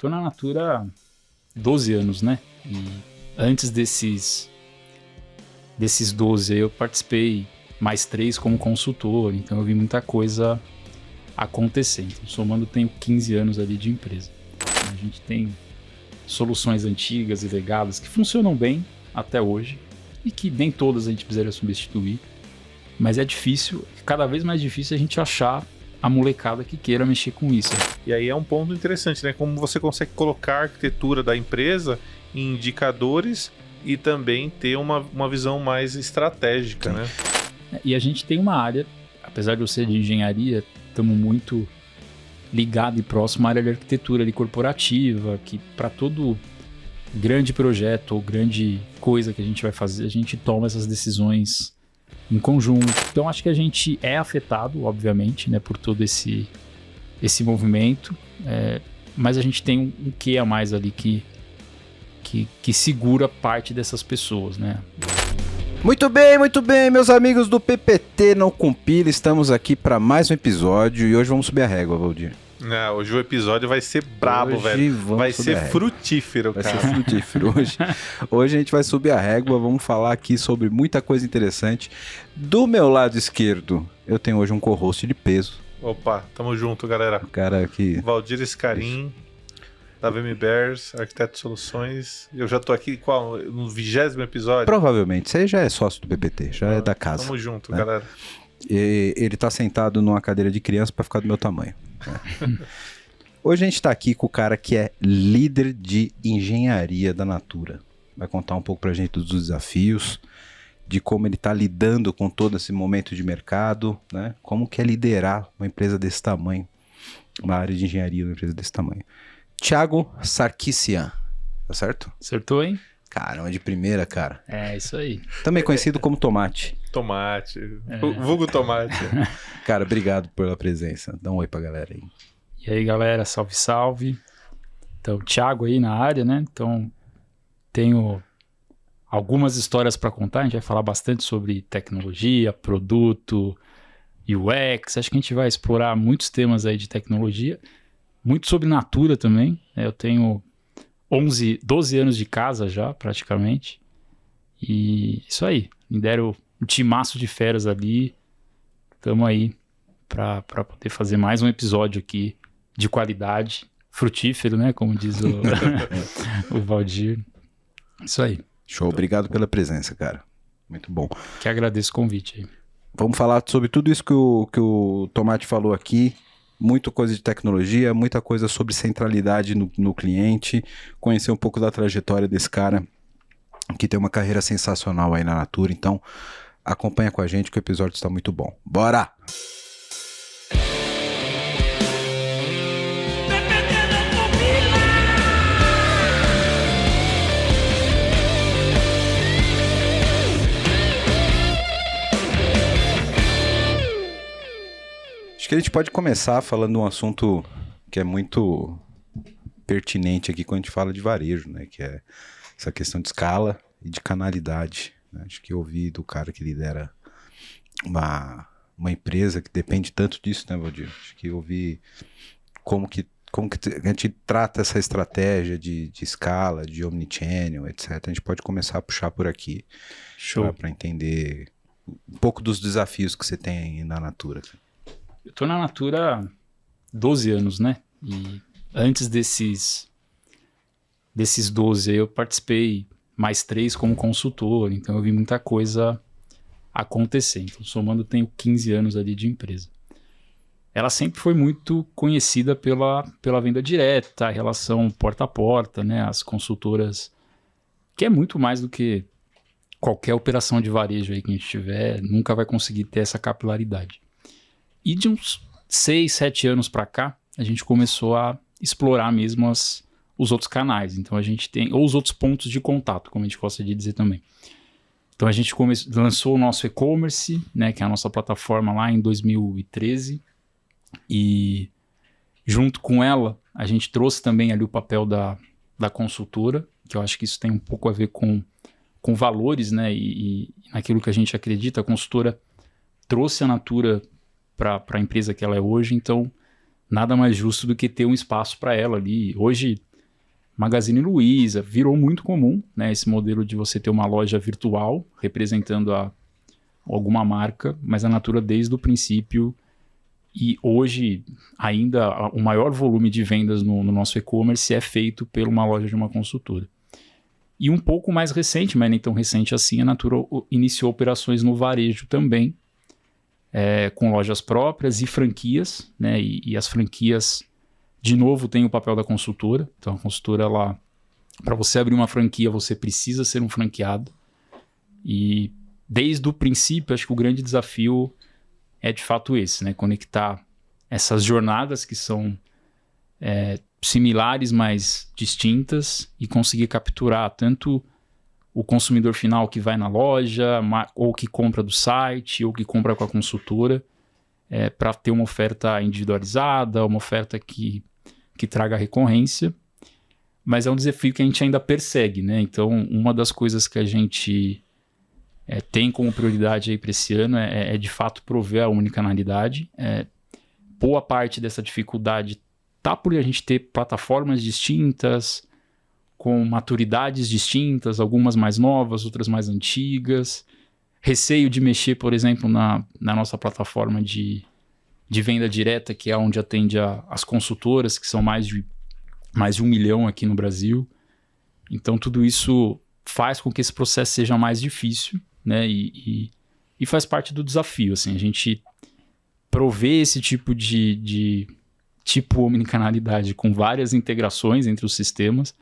Tô na Natura há 12 anos, né? E antes desses 12 eu participei mais 3 como consultor, então eu vi muita coisa acontecer. Então, somando, tenho 15 anos ali de empresa. A gente tem soluções antigas e legadas que funcionam bem até hoje e que nem todas a gente precisaria substituir, mas é difícil, cada vez mais difícil a gente achar a molecada que queira mexer com isso. E aí é um ponto interessante, né? Como você consegue colocar a arquitetura da empresa em indicadores e também ter uma visão mais estratégica, né? E a gente tem uma área, apesar de eu ser de engenharia, estamos muito ligado e próximo à área de arquitetura ali, corporativa, que para todo grande projeto ou grande coisa que a gente vai fazer, a gente toma essas decisões em conjunto. Então acho que a gente é afetado, obviamente, né, por todo esse movimento, mas a gente tem um quê a mais ali que segura parte dessas pessoas, né? Muito bem, meus amigos do PPT Não Compila, estamos aqui para mais um episódio e hoje vamos subir a régua, Valdir. Hoje o episódio vai ser brabo, velho. Vai ser frutífero, cara. Vai ser frutífero hoje a gente vai subir a régua, vamos falar aqui sobre muita coisa interessante. Do meu lado esquerdo, eu tenho hoje um co-host de peso. Opa, tamo junto, galera. O cara aqui... Valdir Scarim, da VM Bears, Arquiteto de Soluções. Eu já tô aqui no 20º episódio? Provavelmente, você já é sócio do PPT, já é da casa. Tamo junto, né? Galera. E ele tá sentado numa cadeira de criança para ficar do meu tamanho. Hoje a gente tá aqui com o cara que é líder de engenharia da Natura. Vai contar um pouco pra gente dos desafios, de como ele tá lidando com todo esse momento de mercado, né? Como que é liderar uma empresa desse tamanho, uma área de engenharia de uma empresa desse tamanho. Thiago Sarkisian, tá certo? Acertou, hein? Caramba, de primeira, cara. É, isso aí. Também conhecido como Tomate. Tomate. Vulgo Tomate. Cara, obrigado pela presença. Dá um oi pra galera aí. E aí, galera, salve, salve. Então, Thiago aí na área, né? Então, tenho algumas histórias para contar. A gente vai falar bastante sobre tecnologia, produto, UX. Acho que a gente vai explorar muitos temas aí de tecnologia. Muito sobre Natura também. Eu tenho 12 anos de casa já, praticamente. E isso aí. Me deram um timaço de feras ali. Estamos aí para poder fazer mais um episódio aqui de qualidade, frutífero, né? Como diz o Valdir. Isso aí. Show, obrigado pela presença, cara. Muito bom. Que agradeço o convite aí. Vamos falar sobre tudo isso que o Tomate falou aqui. Muita coisa de tecnologia, muita coisa sobre centralidade no cliente, conhecer um pouco da trajetória desse cara que tem uma carreira sensacional aí na Natura. Então, acompanha com a gente que o episódio está muito bom. Bora! Acho que a gente pode começar falando de um assunto que é muito pertinente aqui quando a gente fala de varejo, né? Que é essa questão de escala e de canalidade, né? Acho que eu ouvi do cara que lidera uma empresa que depende tanto disso, né, Valdir? Acho que eu ouvi como que a gente trata essa estratégia de escala, de omnichannel, etc. A gente pode começar a puxar por aqui. Show. Para entender um pouco dos desafios que você tem aí na Natura. Eu tô na Natura há 12 anos, né? E antes desses 12 eu participei mais 3 como consultor, então eu vi muita coisa acontecer. Então, somando, tenho 15 anos ali de empresa. Ela sempre foi muito conhecida pela venda direta, a relação porta a porta, né? As consultoras, que é muito mais do que qualquer operação de varejo aí que a gente tiver, nunca vai conseguir ter essa capilaridade. E de uns 6, 7 anos para cá, a gente começou a explorar mesmo os outros canais. Então a gente tem, ou os outros pontos de contato, como a gente gosta de dizer também. Então a gente lançou o nosso e-commerce, né, que é a nossa plataforma lá em 2013. E junto com ela, a gente trouxe também ali o papel da consultora, que eu acho que isso tem um pouco a ver com valores, né, e naquilo que a gente acredita. A consultora trouxe a Natura para a empresa que ela é hoje, então nada mais justo do que ter um espaço para ela ali. Hoje Magazine Luiza, virou muito comum, né, esse modelo de você ter uma loja virtual representando alguma marca, mas a Natura desde o princípio, e hoje ainda o maior volume de vendas no nosso e-commerce é feito por uma loja de uma consultora. E um pouco mais recente, mas nem tão recente assim, a Natura iniciou operações no varejo também, com lojas próprias e franquias, né, e as franquias, de novo, têm o papel da consultora. Então a consultora, para você abrir uma franquia, você precisa ser um franqueado. E desde o princípio, acho que o grande desafio é de fato esse, né? Conectar essas jornadas que são similares, mas distintas, e conseguir capturar tanto o consumidor final que vai na loja, ou que compra do site, ou que compra com a consultora, para ter uma oferta individualizada, uma oferta que traga recorrência. Mas é um desafio que a gente ainda persegue, né? Então, uma das coisas que a gente tem como prioridade aí para esse ano é de fato prover a unicanalidade. Boa parte dessa dificuldade está por a gente ter plataformas distintas, com maturidades distintas, algumas mais novas, outras mais antigas. Receio de mexer, por exemplo, na nossa plataforma de venda direta, que é onde atende as consultoras, que são mais de 1 milhão aqui no Brasil. Então, tudo isso faz com que esse processo seja mais difícil, né? E faz parte do desafio, assim, a gente prover esse tipo de omnicanalidade com várias integrações entre os sistemas,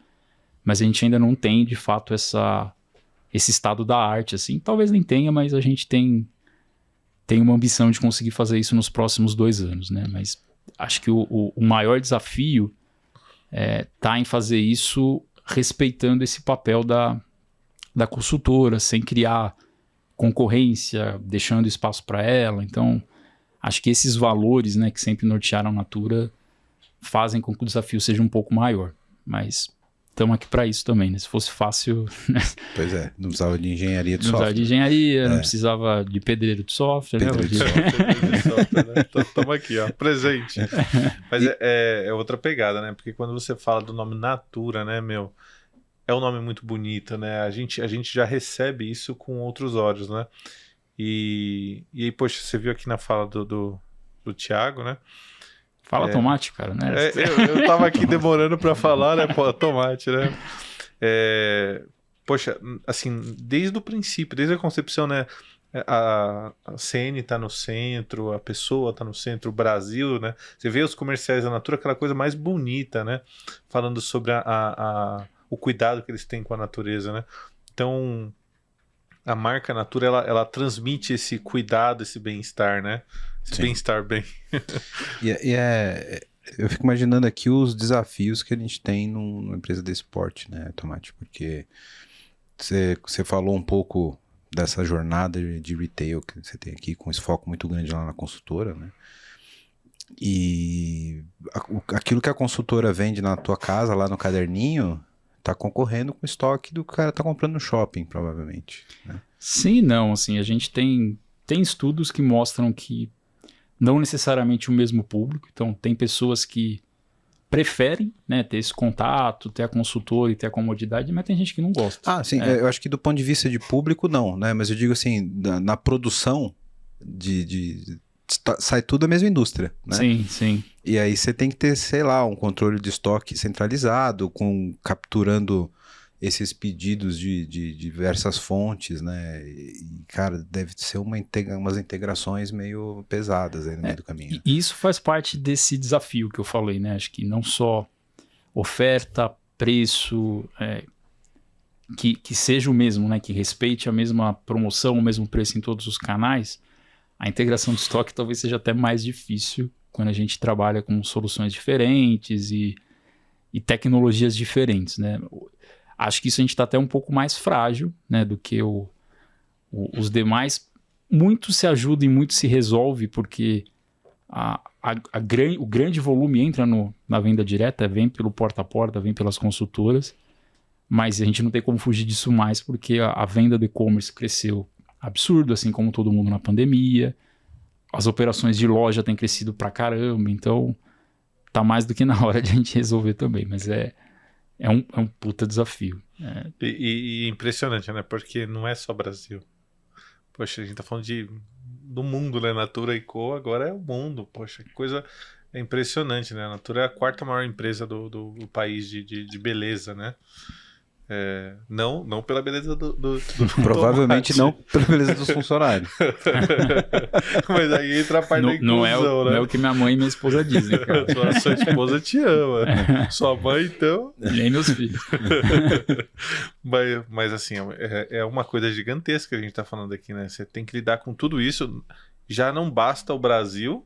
mas a gente ainda não tem, de fato, esse estado da arte, assim. Talvez nem tenha, mas a gente tem uma ambição de conseguir fazer isso nos próximos 2 anos, né? Mas acho que o maior desafio tá em fazer isso respeitando esse papel da consultora, sem criar concorrência, deixando espaço para ela. Então, acho que esses valores, né, que sempre nortearam a Natura fazem com que o desafio seja um pouco maior. Mas estamos aqui para isso também, né? Se fosse fácil... Né? Pois não precisava de engenharia de software. Não precisava de engenharia, não precisava de pedreiro de software. Pedreiro de software, né? Estamos aqui, ó, presente. Mas é outra pegada, né? Porque quando você fala do nome Natura, né, meu... É um nome muito bonito, né? A gente já recebe isso com outros olhos, né? E aí, poxa, você viu aqui na fala do Thiago, né? Fala tomate, cara, né? Eu tava aqui demorando para falar, né? Pô, tomate, né? Poxa, assim, desde o princípio, desde a concepção, né? A CN tá no centro, a pessoa tá no centro, o Brasil, né? Você vê os comerciais da Natura, aquela coisa mais bonita, né? Falando sobre o cuidado que eles têm com a natureza, né? Então, a marca Natura, ela transmite esse cuidado, esse bem-estar, né? Esse bem-estar bem. Eu fico imaginando aqui os desafios que a gente tem numa empresa desse porte, né, Tomate? Porque você falou um pouco dessa jornada de retail que você tem aqui, com esse foco muito grande lá na consultora, né? E aquilo que a consultora vende na tua casa, lá no caderninho, tá concorrendo com o estoque do cara tá comprando no shopping, provavelmente, né? Sim e não, assim, a gente tem estudos que mostram que não necessariamente o mesmo público, então tem pessoas que preferem, né, ter esse contato, ter a consultora e ter a comodidade, mas tem gente que não gosta. Sim, eu acho que do ponto de vista de público não, né, mas eu digo assim, na produção sai tudo da mesma indústria, né? Sim. E aí você tem que ter, sei lá, um controle de estoque centralizado, capturando esses pedidos de diversas fontes, né? E, cara, deve ser umas integrações meio pesadas aí no meio do caminho. E isso faz parte desse desafio que eu falei, né? Acho que não só oferta, preço, que seja o mesmo, né? Que respeite a mesma promoção, o mesmo preço em todos os canais. A integração de estoque talvez seja até mais difícil quando a gente trabalha com soluções diferentes e tecnologias diferentes, né? Acho que isso a gente está até um pouco mais frágil, né, do que os demais. Muito se ajuda e muito se resolve, porque o grande volume entra na venda direta, vem pelo porta a porta, vem pelas consultoras, mas a gente não tem como fugir disso mais, porque a venda do e-commerce cresceu absurdo, assim como todo mundo na pandemia. As operações de loja têm crescido pra caramba, então tá mais do que na hora de a gente resolver também, mas é um puta desafio. E impressionante, né? Porque não é só Brasil. Poxa, a gente tá falando do mundo, né? Natura e Co. agora é o mundo. Poxa, que coisa impressionante, né? A Natura é a 4ª maior empresa do país de beleza, né? Não pela beleza do Provavelmente tomate. não pela beleza dos funcionários. Mas aí entra a parte da inclusão, não né? é o que minha mãe e minha esposa dizem, cara. Sua esposa te ama. Sua mãe, então... Nem meus filhos. Mas assim, é uma coisa gigantesca que a gente tá falando aqui, né? Você tem que lidar com tudo isso. Já não basta o Brasil,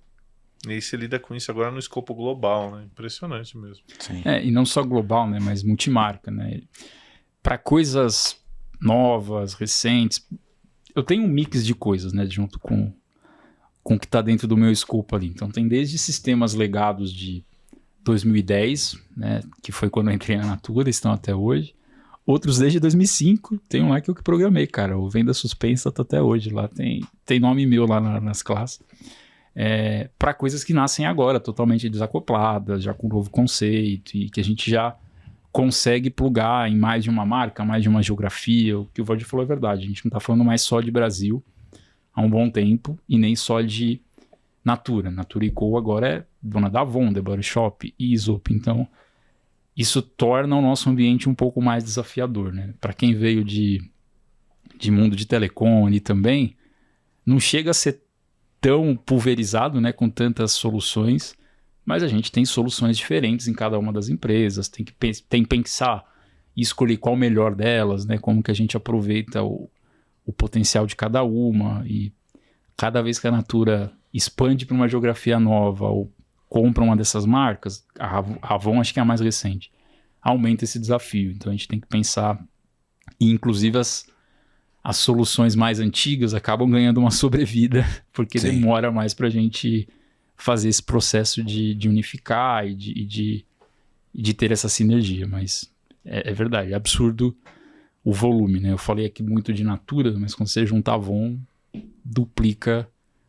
e aí você lida com isso agora no escopo global, né? Impressionante mesmo. Sim. E não só global, né? Mas multimarca, né? Para coisas novas, recentes, eu tenho um mix de coisas, né? Junto com o que está dentro do meu escopo ali. Então tem desde sistemas legados de 2010, né? Que foi quando eu entrei na Natura, estão até hoje. Outros desde 2005, tem um lá que eu que programei, cara. O Venda Suspensa tá até hoje lá. Tem nome meu lá nas classes. Para coisas que nascem agora, totalmente desacopladas, já com um novo conceito e que a gente já consegue plugar em mais de uma marca, mais de uma geografia. O que o Valdir falou é verdade, a gente não está falando mais só de Brasil há um bom tempo e nem só de Natura. Natura Co. agora é dona da Avon, The Body Shop, Aesop, então isso torna o nosso ambiente um pouco mais desafiador, né? Para quem veio de mundo de telecom e também, não chega a ser tão pulverizado, né, com tantas soluções, mas a gente tem soluções diferentes em cada uma das empresas, tem que pensar e escolher qual o melhor delas, né, como que a gente aproveita o potencial de cada uma, e cada vez que a Natura expande para uma geografia nova ou compra uma dessas marcas, a Avon acho que é a mais recente, aumenta esse desafio, então a gente tem que pensar, e inclusive as soluções mais antigas acabam ganhando uma sobrevida, porque Sim. demora mais para a gente fazer esse processo de unificar e de ter essa sinergia. Mas é verdade, é absurdo o volume, né? Eu falei aqui muito de Natura, mas quando você junta Avon,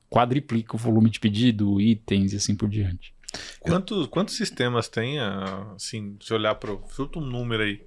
quadriplica o volume de pedido, itens e assim por diante. Quantos sistemas tem, assim, se olhar para um número aí?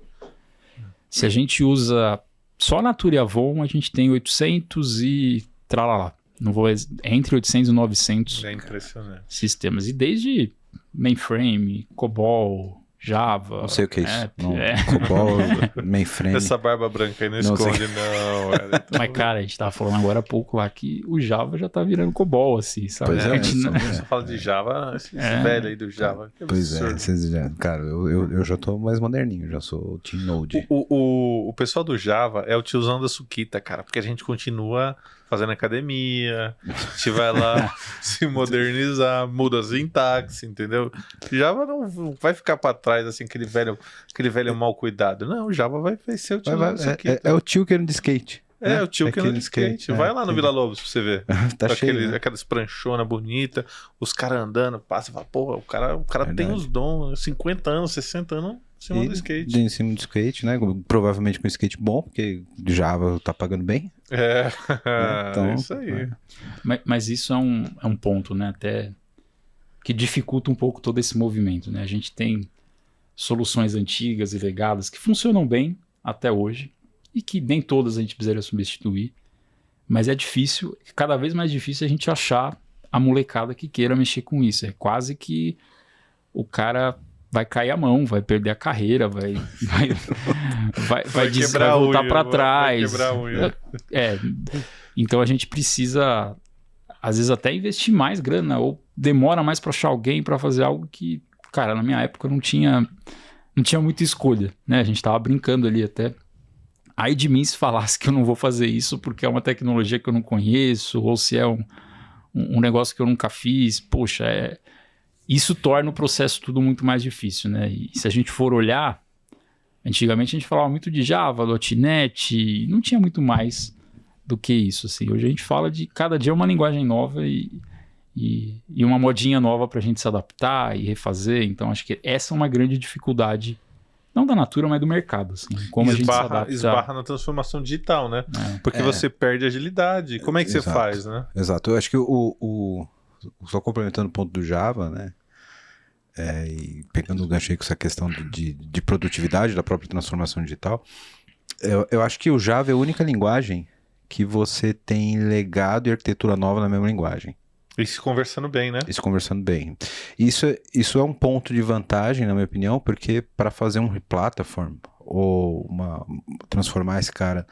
Se a gente usa só Natura e Avon, a gente tem 800 e tralalá. Não vou, entre 800 e 900 É impressionante. sistemas. E desde mainframe, COBOL, Java. Não sei o que é isso. Não, COBOL, mainframe. Essa barba branca aí não Não esconde, não. Mas, cara, a gente tava falando agora há pouco lá que o Java já tá virando COBOL, assim, sabe? Pois é, A gente Você fala de Java, esse velho aí do Java. Que Pois é, absurdo. cara, eu já tô mais moderninho, já sou Team Node. O pessoal do Java é o tiozão da suquita, cara, porque a gente continua fazendo academia, a gente vai lá se modernizar, muda a sintaxe, entendeu? Java não vai ficar pra trás, assim, aquele velho mal cuidado. Não, o Java vai ser o tiozão da suquita. É o tio que anda de skate. É, o tio que anda de aquele skate. Vai lá no Vila Lobos pra você ver. Tá cheio, né? Aquelas pranchonas bonitas, os caras andando, passa e fala, porra, o cara tem uns dons, 50 anos, 60 anos, em cima do skate. Em cima do skate, né? Provavelmente com skate bom, porque Java tá pagando bem. Então, é isso aí. Mas isso é um ponto, né? Até que dificulta um pouco todo esse movimento, né? A gente tem soluções antigas e legadas que funcionam bem até hoje e que nem todas a gente precisaria substituir, mas é difícil, cada vez mais difícil a gente achar a molecada que queira mexer com isso. É quase que o cara vai cair a mão, vai perder a carreira, vai voltar para trás. Vai quebrar a unha. Então a gente precisa, às vezes, até investir mais grana, ou demora mais para achar alguém para fazer algo que, cara, na minha época não tinha muita escolha, né? A gente tava brincando ali até. Aí de mim se falasse que eu não vou fazer isso porque é uma tecnologia que eu não conheço, ou se é um negócio que eu nunca fiz, poxa, isso torna o processo tudo muito mais difícil, né? E se a gente for olhar, antigamente a gente falava muito de Java, .NET, não tinha muito mais do que isso, assim. Hoje a gente fala de cada dia uma linguagem nova e uma modinha nova para a gente se adaptar e refazer, então acho que essa é uma grande dificuldade, não da Natura, mas do mercado, assim, como a gente se adapta. Esbarra na transformação digital, né? Porque você perde agilidade. Como é que você faz, né? Exato. Eu acho que só complementando o ponto do Java, né? e pegando o gancho aí com essa questão de produtividade da própria transformação digital, eu acho que o Java é a única linguagem que você tem legado e arquitetura nova na mesma linguagem. E se conversando bem, né? Isso conversando bem. Isso é um ponto de vantagem, na minha opinião, porque para fazer um replatform ou transformar esse cara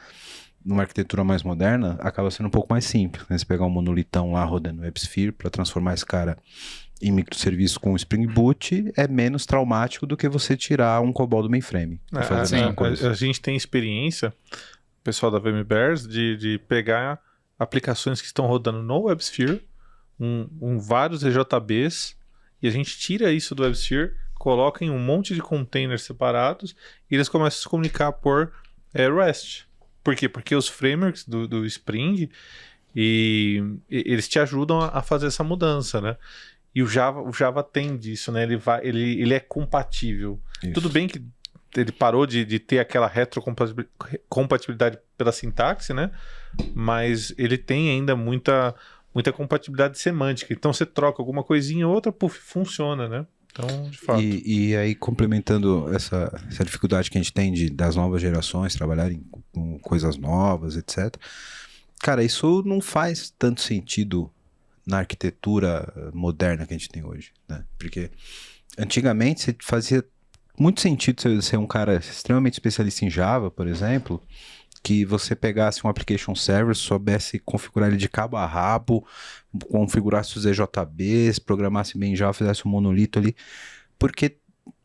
numa arquitetura mais moderna, acaba sendo um pouco mais simples. Né? Você pegar um monolitão lá rodando WebSphere para transformar esse cara em microserviço com Spring Boot é menos traumático do que você tirar um COBOL do mainframe. A gente tem experiência, o pessoal da VMBears, de pegar aplicações que estão rodando no WebSphere, vários EJBs, e a gente tira isso do WebSphere, coloca em um monte de containers separados e eles começam a se comunicar por REST. Por quê? Porque os frameworks do Spring eles te ajudam a fazer essa mudança, né? E o Java tem disso, né? Ele é compatível. Isso. Tudo bem que ele parou de ter aquela retrocompatibilidade pela sintaxe, né? Mas ele tem ainda muita compatibilidade semântica. Então você troca alguma coisinha ou outra, funciona, né? Então, de fato. E aí, complementando essa dificuldade que a gente tem das novas gerações trabalharem com coisas novas, etc. Cara, isso não faz tanto sentido na arquitetura moderna que a gente tem hoje, né? Porque antigamente fazia muito sentido você ser um cara extremamente especialista em Java, por exemplo, que você pegasse um application server, soubesse configurar ele de cabo a rabo, configurasse os EJBs, programasse bem em Java, fizesse um monolito ali, porque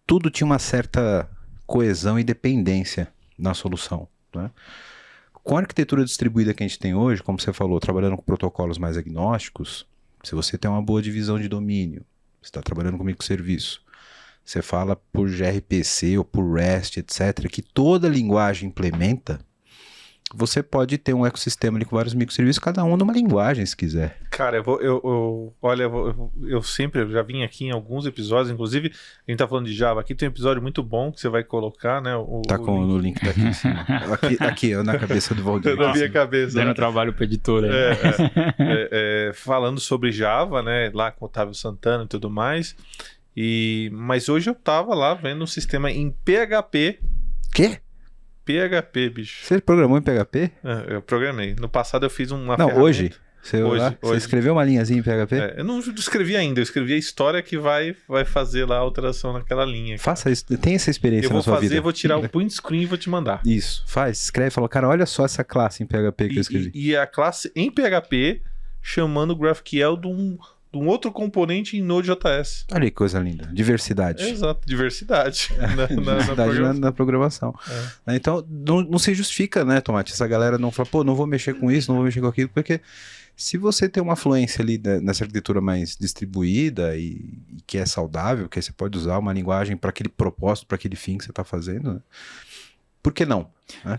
tudo tinha uma certa coesão e dependência na solução, né? Com a arquitetura distribuída que a gente tem hoje, como você falou, trabalhando com protocolos mais agnósticos, se você tem uma boa divisão de domínio, você está trabalhando com microserviço, você fala por gRPC ou por REST, etc., que toda linguagem implementa, você pode ter um ecossistema ali com vários microserviços, cada um numa linguagem, se quiser. Cara, eu sempre já vim aqui em alguns episódios, inclusive a gente tá falando de Java, aqui tem um episódio muito bom que você vai colocar, né? O link tá aqui em cima. aqui, na cabeça do Valdir. Na minha cabeça. Dando trabalho pro editor aí. Falando sobre Java, né? Lá com o Otávio Santana e tudo mais. Mas hoje eu tava lá vendo um sistema em PHP. Quê? PHP, bicho. Você programou em PHP? Eu programei. No passado eu fiz uma ferramenta. Hoje? Hoje. Você escreveu uma linhazinha em PHP? Eu não escrevi ainda, eu escrevi a história que vai fazer lá a alteração naquela linha. Cara. Faça isso, tem essa experiência na sua vida. Eu vou tirar o print screen e vou te mandar. Isso, escreve e fala, cara, olha só essa classe em PHP que eu escrevi. E a classe em PHP chamando o GraphQL de um outro componente em Node.js. Olha que coisa linda. Diversidade. Exato, diversidade. Diversidade na programação. Então, não se justifica, né, Tomate? Essa galera não fala, pô, não vou mexer com isso, não vou mexer com aquilo, porque se você tem uma fluência ali nessa arquitetura mais distribuída e que é saudável, que você pode usar uma linguagem para aquele propósito, para aquele fim que você está fazendo, né? Por que não?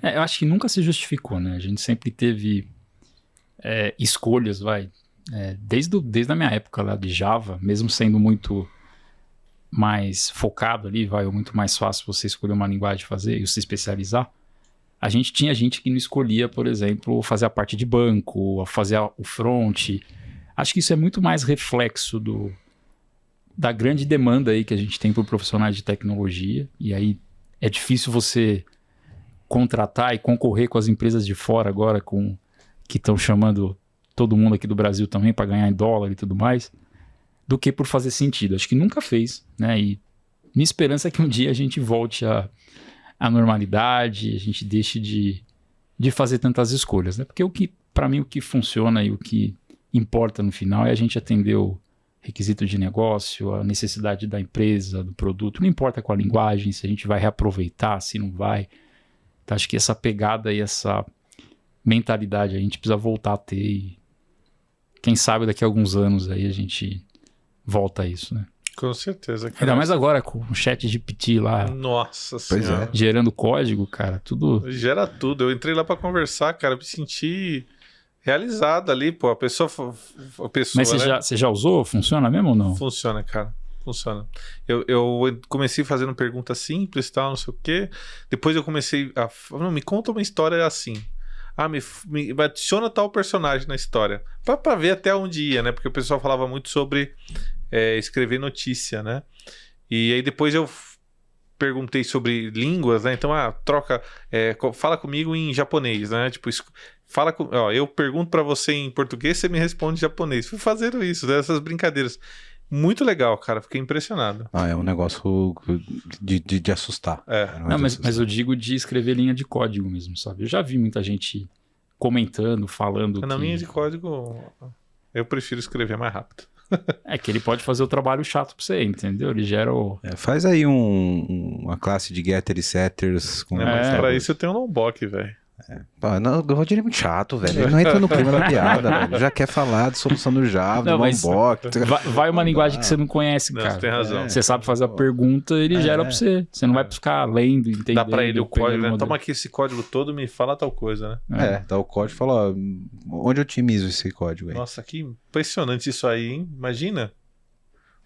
Eu acho que nunca se justificou, né? A gente sempre teve escolhas, desde a minha época lá de Java, mesmo sendo muito mais focado ali, ou muito mais fácil você escolher uma linguagem fazer e se especializar, a gente tinha gente que não escolhia, por exemplo, fazer a parte de banco, fazer o front. Acho que isso é muito mais reflexo da grande demanda aí que a gente tem por profissionais de tecnologia, e aí é difícil você contratar e concorrer com as empresas de fora agora que estão chamando todo mundo aqui do Brasil também para ganhar em dólar e tudo mais, do que por fazer sentido. Acho que nunca fez, né? E minha esperança é que um dia a gente volte à normalidade, a gente deixe de fazer tantas escolhas, né? Porque para mim, o que funciona e o que importa no final é a gente atender o requisito de negócio, a necessidade da empresa, do produto. Não importa qual a linguagem, se a gente vai reaproveitar, se não vai. Então, acho que essa pegada e essa mentalidade a gente precisa voltar a ter e quem sabe daqui a alguns anos aí a gente volta a isso, né? Com certeza. Cara. Ainda mais agora com o GPT lá. Nossa senhora. Gerando código, cara, tudo... Gera tudo. Eu entrei lá pra conversar, cara, me senti realizado ali, pô. A pessoa Mas você já usou? Funciona mesmo ou não? Funciona, cara. Funciona. Eu comecei fazendo perguntas simples e tal, não sei o quê. Depois eu comecei a... Não, me conta uma história assim. Me adiciona tal personagem na história. Pra ver até onde ia, né? Porque o pessoal falava muito sobre escrever notícia, né? E aí depois eu perguntei sobre línguas, né? Então, fala comigo em japonês, né? Tipo, eu pergunto pra você em português, você me responde em japonês. Fui fazendo isso, né? Essas brincadeiras. Muito legal, cara. Fiquei impressionado. É um negócio de assustar. Não, mas eu digo de escrever linha de código mesmo, sabe? Eu já vi muita gente comentando, falando Na linha de código, eu prefiro escrever mais rápido. É que ele pode fazer o trabalho chato pra você, entendeu? Ele gera o... faz aí uma classe de getter e setters. Mas pra isso eu tenho um Lombok, velho. O Rodinei é muito chato, velho. Ele não entra no clima da piada, velho. Já quer falar de solução do Java, do Lombok. Vai uma linguagem que você não conhece, cara. Você tem razão. Você sabe fazer a pergunta, ele gera pra você. Você não vai ficar lendo, entendendo. Dá pra ele o código, né? Toma aqui esse código todo, me fala tal coisa, né? Dá o código e fala, ó, onde eu otimizo esse código aí? Nossa, que impressionante isso aí, hein? Imagina.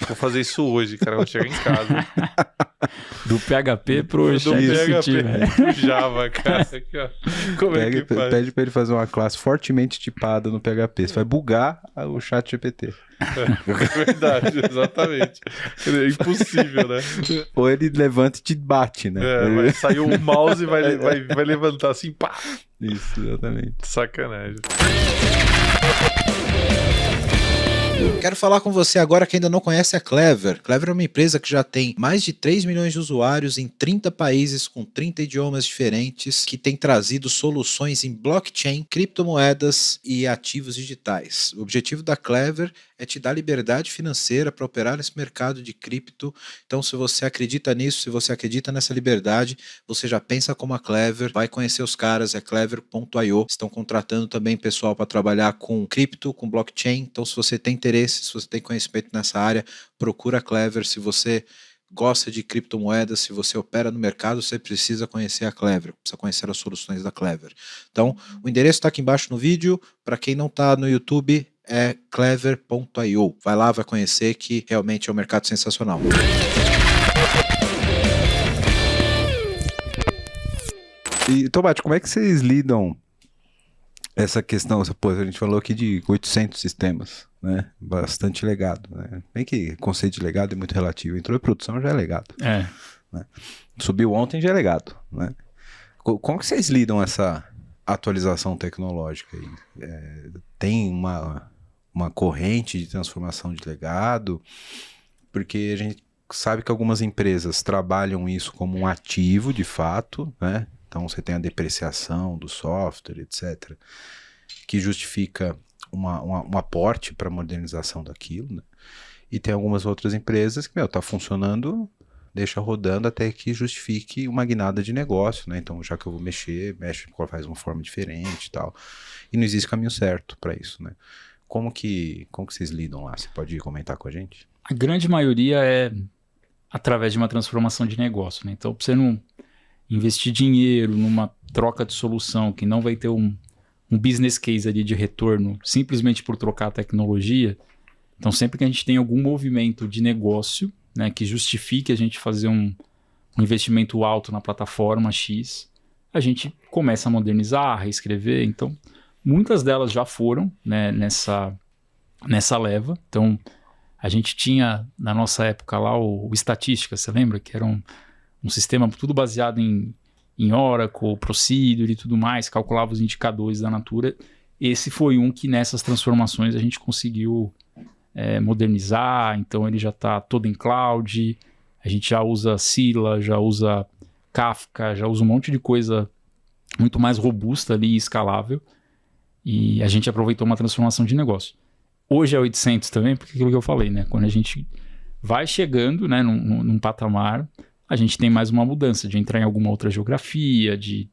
Vou fazer isso hoje, cara. Eu vou chegar em casa. Do PHP pro PHP pro Java, cara. Aqui, ó. Como é que faz? Pede pra ele fazer uma classe fortemente tipada no PHP. Você vai bugar o chat GPT. É verdade, exatamente. É impossível, né? Ou ele levanta e te bate, né? Vai sair o mouse e vai levantar assim, pá. Isso, exatamente. Sacanagem. Quero falar com você agora que ainda não conhece a Clever. Clever é uma empresa que já tem mais de 3 milhões de usuários em 30 países com 30 idiomas diferentes, que tem trazido soluções em blockchain, criptomoedas e ativos digitais. O objetivo da Clever é te dar liberdade financeira para operar nesse mercado de cripto. Então, se você acredita nisso, se você acredita nessa liberdade, você já pensa como a Clever, vai conhecer os caras, é clever.io. Estão contratando também pessoal para trabalhar com cripto, com blockchain. Então, se você tem interesse, se você tem conhecimento nessa área, procura a Clever. Se você gosta de criptomoedas, se você opera no mercado, você precisa conhecer a Clever, precisa conhecer as soluções da Clever. Então, o endereço está aqui embaixo no vídeo. Para quem não está no YouTube, é clever.io. Vai lá, vai conhecer, que realmente é um mercado sensacional. E, Tomate, como é que vocês lidam essa questão? Pô, a gente falou aqui de 800 sistemas, né? Bastante legado, né? Bem que o conceito de legado é muito relativo. Entrou em produção, já é legado. Né? Subiu ontem, já é legado, né? Como que vocês lidam essa atualização tecnológica aí? Tem uma corrente de transformação de legado? Porque a gente sabe que algumas empresas trabalham isso como um ativo, de fato, né? Então você tem a depreciação do software, etc., que justifica um aporte para a modernização daquilo, né? E tem algumas outras empresas que, tá funcionando, deixa rodando até que justifique uma guinada de negócio, né? Então, já que eu vou mexe, faz uma forma diferente e tal. E não existe caminho certo para isso, né? Como que vocês lidam lá? Você pode comentar com a gente? A grande maioria é através de uma transformação de negócio, né? Então, para você não investir dinheiro numa troca de solução que não vai ter um business case ali de retorno simplesmente por trocar a tecnologia, então sempre que a gente tem algum movimento de negócio, né, que justifique a gente fazer um investimento alto na plataforma X, a gente começa a modernizar, a reescrever. Então, muitas delas já foram, né, nessa leva. Então, a gente tinha, na nossa época lá, o Estatística, você lembra? Que era um sistema tudo baseado em Oracle, Procedure e tudo mais, calculava os indicadores da Natura. Esse foi um que nessas transformações a gente conseguiu modernizar, então ele já está todo em cloud, a gente já usa Scylla, já usa Kafka, já usa um monte de coisa muito mais robusta ali e escalável, e a gente aproveitou uma transformação de negócio. Hoje é 800 também, porque aquilo que eu falei, né? Quando a gente vai chegando, né, num patamar, a gente tem mais uma mudança de entrar em alguma outra geografia, de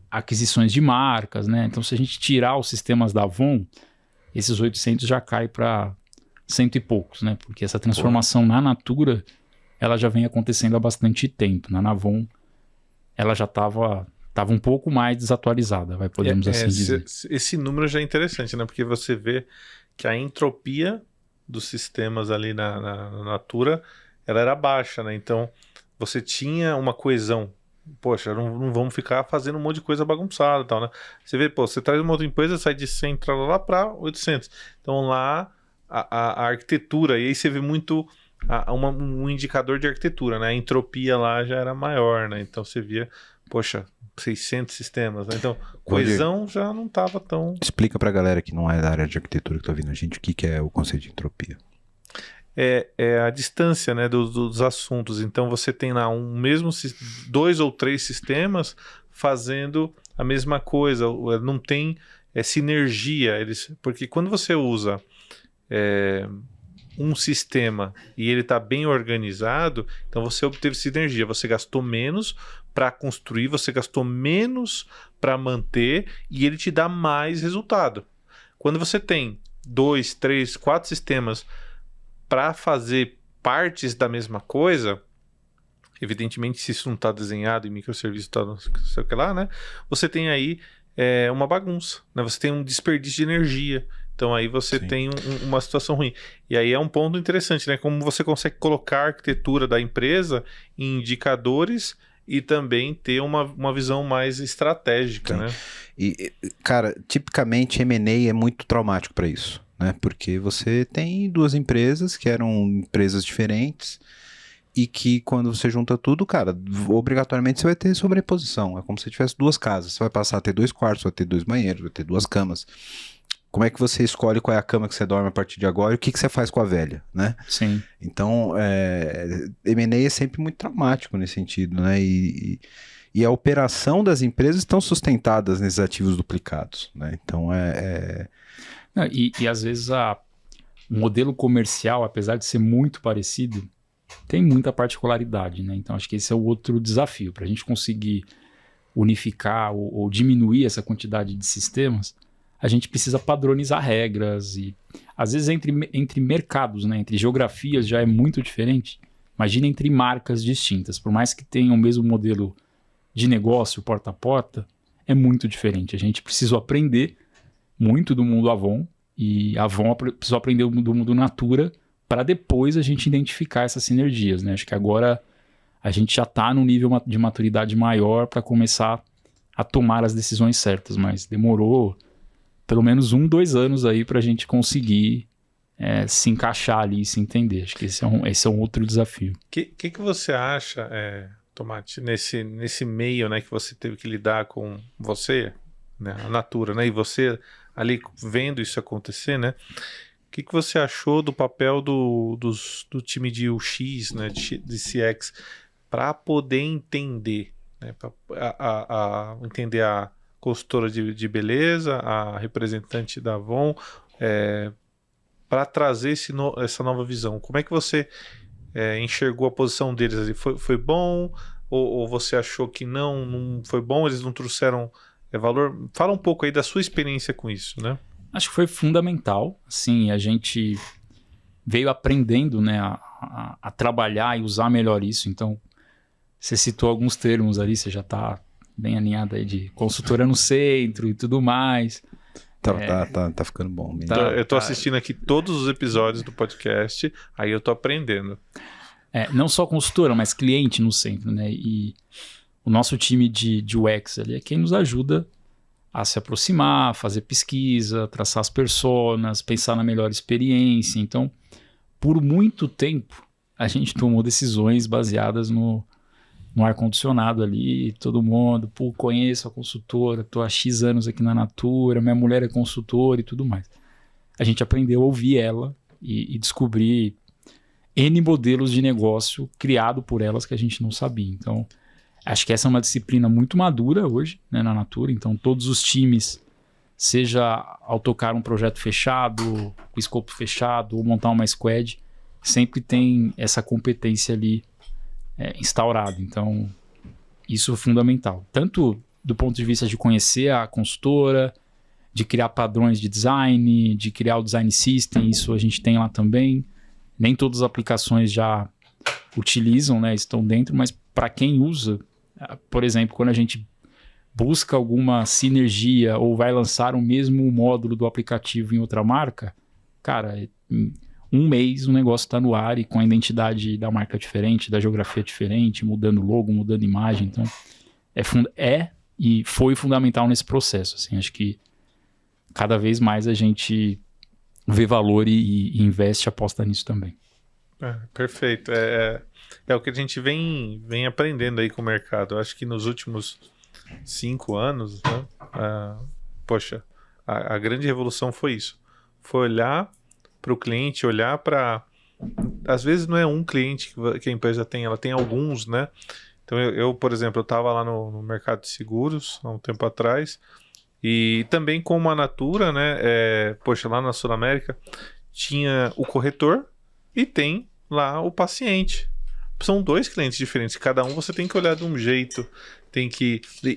aquisições de marcas, né? Então, se a gente tirar os sistemas da Avon, esses 800 já cai para 100 e poucos, né? Porque essa transformação na Natura, ela já vem acontecendo há bastante tempo. Na Avon, ela já estava um pouco mais desatualizada, podemos assim dizer. Esse número já é interessante, né? Porque você vê que a entropia dos sistemas ali na Natura, ela era baixa, né? Então, você tinha uma coesão. Poxa, não vamos ficar fazendo um monte de coisa bagunçada e tal, né? Você vê, você traz uma outra empresa, sai de 100 lá para 800. Então, lá, a arquitetura, e aí você vê muito um indicador de arquitetura, né? A entropia lá já era maior, né? Então você via, poxa, 600 sistemas, né? Então coesão já não estava tão... Explica pra galera que não é da área de arquitetura que tá ouvindo a gente o que é o conceito de entropia. É a distância, né, dos assuntos. Então você tem lá 2 ou 3 sistemas fazendo a mesma coisa, não tem sinergia. Porque quando você usa um sistema e ele está bem organizado, então você obteve sinergia. Você gastou menos para construir, você gastou menos para manter e ele te dá mais resultado. Quando você tem 2, 3, 4 sistemas para fazer partes da mesma coisa, evidentemente se isso não está desenhado em microserviço, tá, não sei o que lá, né? Você tem aí uma bagunça, né? Você tem um desperdício de energia. Então aí você Sim. tem uma situação ruim. E aí é um ponto interessante, né? Como você consegue colocar a arquitetura da empresa em indicadores e também ter uma visão mais estratégica, Sim. né? E, cara, tipicamente M&A é muito traumático para isso, né? Porque você tem duas empresas que eram empresas diferentes e que quando você junta tudo, cara, obrigatoriamente você vai ter sobreposição. É como se tivesse duas casas. Você vai passar a ter 2 quartos, vai ter 2 banheiros, vai ter 2 camas. Como é que você escolhe qual é a cama que você dorme a partir de agora e o que você faz com a velha, né? Sim. Então, M&A é sempre muito traumático nesse sentido, né? E a operação das empresas estão sustentadas nesses ativos duplicados, né? Então, Não, e às vezes o modelo comercial, apesar de ser muito parecido, tem muita particularidade, né? Então acho que esse é o outro desafio. Para a gente conseguir unificar ou diminuir essa quantidade de sistemas, a gente precisa padronizar regras e às vezes entre mercados, né? Entre geografias já é muito diferente. Imagina entre marcas distintas. Por mais que tenham o mesmo modelo de negócio, porta a porta, é muito diferente. A gente precisou aprender muito do mundo Avon e a Avon precisou aprender do mundo Natura para depois a gente identificar essas sinergias, né? Acho que agora a gente já está num nível de maturidade maior para começar a tomar as decisões certas, mas demorou pelo menos 2 anos aí para a gente conseguir se encaixar ali e se entender. Acho que esse é um outro desafio. O que você acha, Tomate, nesse meio, né, que você teve que lidar com você, né, a Natura, né, e você ali vendo isso acontecer, né? O que você achou do papel do time de UX, né, de CX, para poder entender, né, para entender a consultora de beleza, a representante da Avon, para trazer essa nova visão? Como é que você enxergou a posição deles ali? Foi bom? Ou você achou que não foi bom? Eles não trouxeram valor? Fala um pouco aí da sua experiência com isso, né? Acho que foi fundamental. Assim, a gente veio aprendendo, né, a trabalhar e usar melhor isso. Então, você citou alguns termos ali, você já está bem alinhado aí de consultora no centro e tudo mais. Tá ficando bom. Eu tô assistindo aqui todos os episódios do podcast, aí eu tô aprendendo. Não só consultora, mas cliente no centro, né? E o nosso time de UX ali é quem nos ajuda a se aproximar, fazer pesquisa, traçar as personas, pensar na melhor experiência. Então, por muito tempo, a gente tomou decisões baseadas no ar-condicionado ali, todo mundo, conheço a consultora, tô há X anos aqui na Natura, minha mulher é consultora e tudo mais. A gente aprendeu a ouvir ela e descobrir N modelos de negócio criado por elas que a gente não sabia. Então, acho que essa é uma disciplina muito madura hoje, né, na Natura. Então, todos os times, seja ao tocar um projeto fechado, com escopo fechado, ou montar uma squad, sempre tem essa competência ali instaurado. Então, isso é fundamental. Tanto do ponto de vista de conhecer a consultora, de criar padrões de design, de criar o design system, isso a gente tem lá também. Nem todas as aplicações já utilizam, né, estão dentro, mas para quem usa, por exemplo, quando a gente busca alguma sinergia ou vai lançar o mesmo módulo do aplicativo em outra marca, cara, em 1 mês o negócio está no ar e com a identidade da marca diferente, da geografia diferente, mudando logo, mudando imagem. Então, e foi fundamental nesse processo. Assim, acho que cada vez mais a gente vê valor e investe, aposta nisso também. Perfeito. É o que a gente vem aprendendo aí com o mercado. Eu acho que nos últimos 5 anos, né? Poxa, a grande revolução foi isso. Foi olhar para o cliente, olhar para... Às vezes não é um cliente que a empresa tem, ela tem alguns, né? Então eu por exemplo, eu estava lá no mercado de seguros há um tempo atrás e também como a Natura, né? Poxa, lá na Sul-América tinha o corretor e tem lá o paciente. São 2 clientes diferentes. Cada um você tem que olhar de um jeito,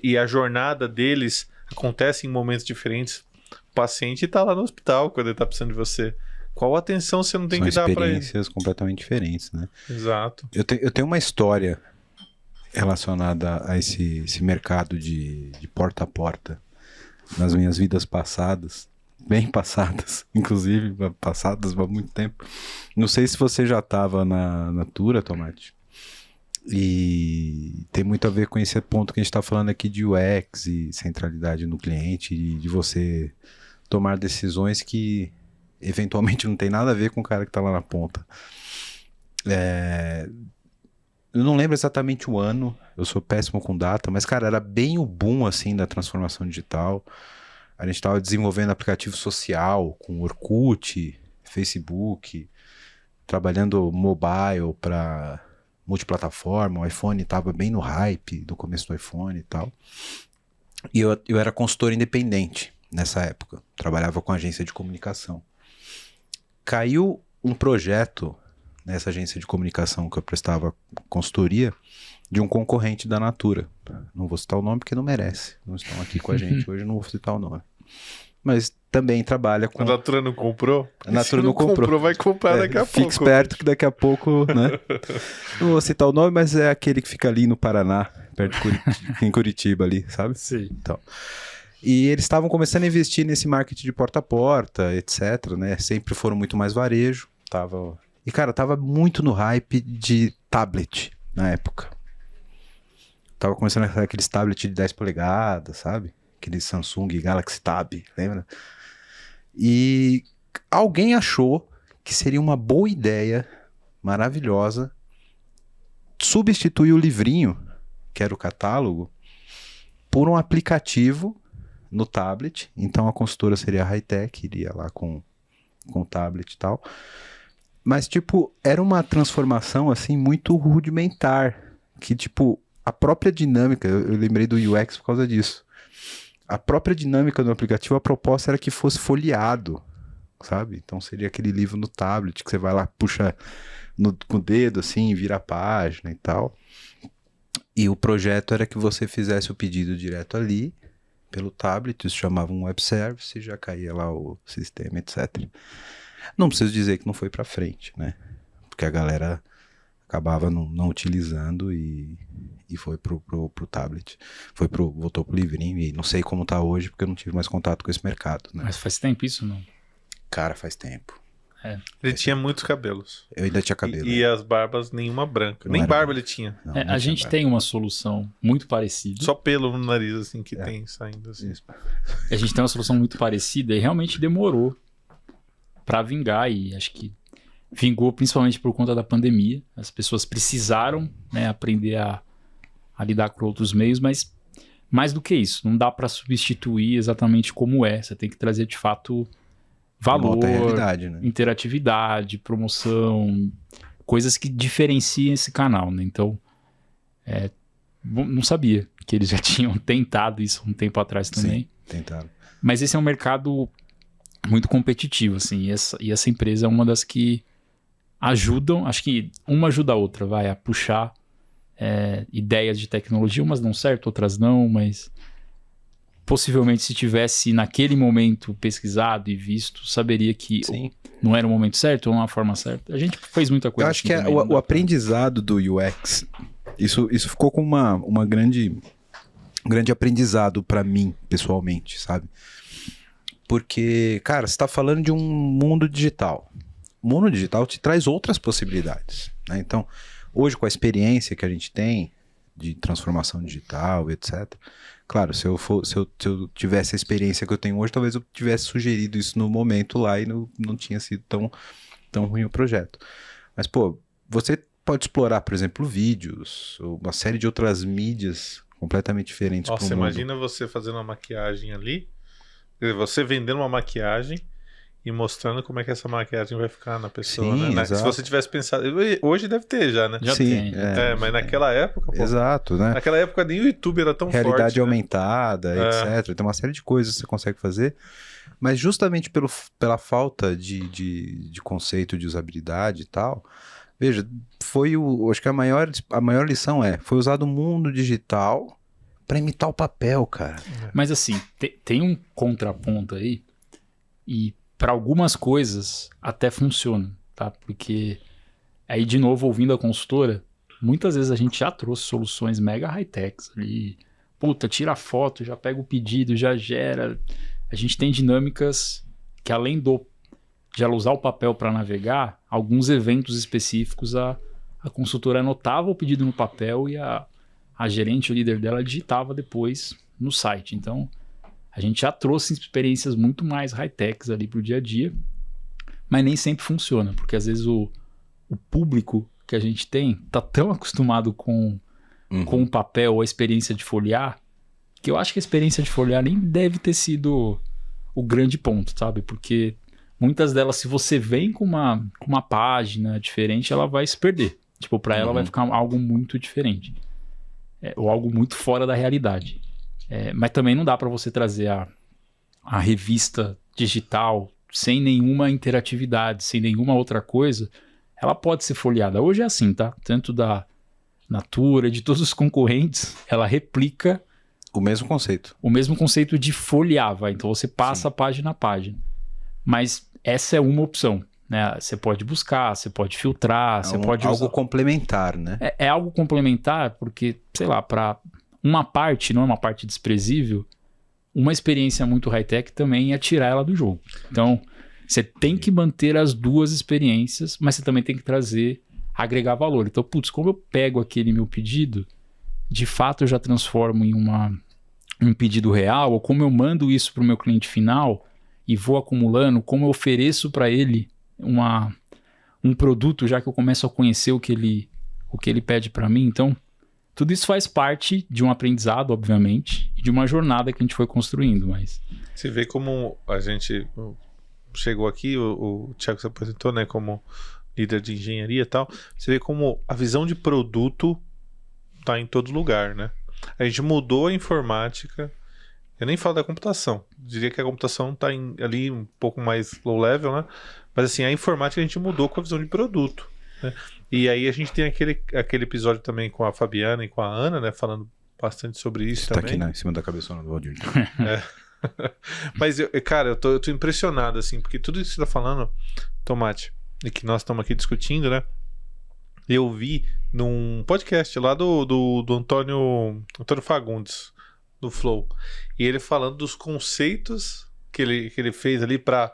e a jornada deles acontece em momentos diferentes. O paciente está lá no hospital quando ele está precisando de você. Qual atenção você não tem que dar para ele? São experiências completamente diferentes, né? Exato. Eu tenho uma história relacionada a esse mercado de porta a porta nas minhas vidas passadas, bem passadas, inclusive passadas há muito tempo. Não sei se você já estava na Natura, Tomate, e tem muito a ver com esse ponto que a gente está falando aqui de UX e centralidade no cliente, e de você tomar decisões que eventualmente não tem nada a ver com o cara que está lá na ponta. Eu não lembro exatamente o ano, eu sou péssimo com data, mas, cara, era bem o boom, assim, da transformação digital. A gente estava desenvolvendo aplicativo social com Orkut, Facebook, trabalhando mobile para multiplataforma. O iPhone estava bem no hype do começo do iPhone e tal. E eu era consultor independente nessa época, trabalhava com agência de comunicação. Caiu um projeto nessa agência de comunicação que eu prestava consultoria de um concorrente da Natura. Não vou citar o nome porque não merece. Não estão aqui com a gente hoje, não vou citar o nome. Mas também trabalha com... A Natura não comprou? A Natura não comprou. Vai comprar daqui a pouco. Fique esperto que daqui a pouco, né? Não vou citar o nome, mas é aquele que fica ali no Paraná, perto de em Curitiba ali, sabe? Sim. Então... E eles estavam começando a investir nesse marketing de porta a porta, etc, né? Sempre foram muito mais varejo. E, cara, tava muito no hype de tablet na época. Tava começando a sair aqueles tablets de 10 polegadas, sabe? Aquele Samsung Galaxy Tab, lembra? E alguém achou que seria uma boa ideia, maravilhosa, substituir o livrinho, que era o catálogo, por um aplicativo no tablet. Então a consultora seria a Hightech, iria lá com o tablet e tal. Mas, tipo, era uma transformação, assim, muito rudimentar. Que, tipo, a própria dinâmica... Eu lembrei do UX por causa disso. A própria dinâmica do aplicativo, a proposta era que fosse folheado, sabe? Então seria aquele livro no tablet, que você vai lá, puxa com o dedo, assim, vira a página e tal. E o projeto era que você fizesse o pedido direto ali, pelo tablet, isso chamava um web service, e já caía lá o sistema, etc. Não preciso dizer que não foi pra frente, né? Porque a galera acabava não utilizando e foi pro tablet. Voltou pro livrinho, e não sei como tá hoje, porque eu não tive mais contato com esse mercado, né? Mas faz tempo isso, não? Cara, faz tempo. Ele tinha muitos cabelos. Eu ainda tinha cabelo. E as barbas, nenhuma branca. Nem barba ele tinha. Não a gente barba. tem uma solução muito parecida. Só pelo no nariz, assim, que tem saindo, assim. Isso. A gente tem uma solução muito parecida e realmente demorou pra vingar, e acho que vingou principalmente por conta da pandemia. As pessoas precisaram, né, aprender a lidar com outros meios, mas mais do que isso, não dá pra substituir exatamente como é. Você tem que trazer de fato valor, realidade, né? interatividade, promoção, coisas que diferenciam esse canal, né? Então, não sabia que eles já tinham tentado isso um tempo atrás também. Sim, tentaram. Mas esse é um mercado muito competitivo, assim, e essa empresa é uma das que ajudam, acho que uma ajuda a outra, a puxar ideias de tecnologia, umas dão certo, outras não, mas possivelmente se tivesse naquele momento pesquisado e visto, saberia que não era o momento certo ou uma forma certa. A gente fez muita coisa. Eu acho assim que também, o aprendizado do UX, isso ficou com um grande aprendizado pra mim, pessoalmente, sabe? Porque, cara, você tá falando de um mundo digital. O mundo digital te traz outras possibilidades, né? Então, hoje, com a experiência que a gente tem de transformação digital, etc. Claro, se eu tivesse a experiência que eu tenho hoje, talvez eu tivesse sugerido isso no momento lá e não tinha sido tão ruim o projeto. Mas, pô, você pode explorar, por exemplo, vídeos, ou uma série de outras mídias completamente diferentes para o Nossa, mundo. imagina você fazendo uma maquiagem ali, quer dizer, você vendendo uma maquiagem e mostrando como é que essa maquiagem vai ficar na pessoa, Sim, né? Se exato. você tivesse pensado... Hoje deve ter já, né? Já Sim, tem. Mas naquela época, pô, Exato, né? naquela época nem o YouTube era tão Realidade forte, né? aumentada, etc. Tem uma série de coisas que você consegue fazer, mas justamente pela falta de conceito de usabilidade e tal, veja, acho que a maior lição foi usar o mundo digital para imitar o papel, cara. Mas assim, tem um contraponto aí, e para algumas coisas até funciona, tá? Porque aí, de novo, ouvindo a consultora, muitas vezes a gente já trouxe soluções mega high-techs ali. Puta, tira a foto, já pega o pedido, já gera. A gente tem dinâmicas que, além de ela usar o papel para navegar, alguns eventos específicos a consultora anotava o pedido no papel e a gerente, o líder dela, digitava depois no site. Então, a gente já trouxe experiências muito mais high-techs ali pro dia a dia, mas nem sempre funciona, porque às vezes o público que a gente tem tá tão acostumado com o papel ou a experiência de folhear, que eu acho que a experiência de folhear nem deve ter sido o grande ponto, sabe? Porque muitas delas, se você vem com uma página diferente, ela vai se perder. Tipo, pra ela vai ficar algo muito diferente. Ou algo muito fora da realidade. Mas também não dá pra você trazer a revista digital sem nenhuma interatividade, sem nenhuma outra coisa. Ela pode ser folheada. Hoje é assim, tá? Tanto da Natura, de todos os concorrentes, ela replica O mesmo conceito. o mesmo conceito de folhear, vai. Então você passa página a página. Mas essa é uma opção, né? Você pode buscar, você pode filtrar, você pode algo usar... complementar, né? É algo complementar porque, sei lá, para uma parte, não é uma parte desprezível, uma experiência muito high-tech também é tirar ela do jogo. Então, você tem que manter as duas experiências, mas você também tem que agregar valor. Então, putz, como eu pego aquele meu pedido, de fato eu já transformo em um pedido real, ou como eu mando isso para o meu cliente final e vou acumulando, como eu ofereço para ele um produto, já que eu começo a conhecer o que ele pede para mim. Então, tudo isso faz parte de um aprendizado, obviamente, e de uma jornada que a gente foi construindo. Mas Você vê como a gente chegou aqui, o Thiago se apresentou, né, como líder de engenharia e tal. Você vê como a visão de produto tá em todo lugar, né? A gente mudou a informática. Eu nem falo da computação. Diria que a computação tá ali um pouco mais low level, né? Mas assim, a informática a gente mudou com a visão de produto, né? E aí a gente tem aquele episódio também com a Fabiana e com a Ana, né? Falando bastante sobre isso Tá também. aqui, né, em cima da cabeçona do Valdir. Mas, cara, eu tô impressionado, assim, porque tudo isso que você tá falando, Tomate, e que nós estamos aqui discutindo, né? Eu vi num podcast lá do Antônio Fagundes, do Flow. E ele falando dos conceitos que ele fez ali pra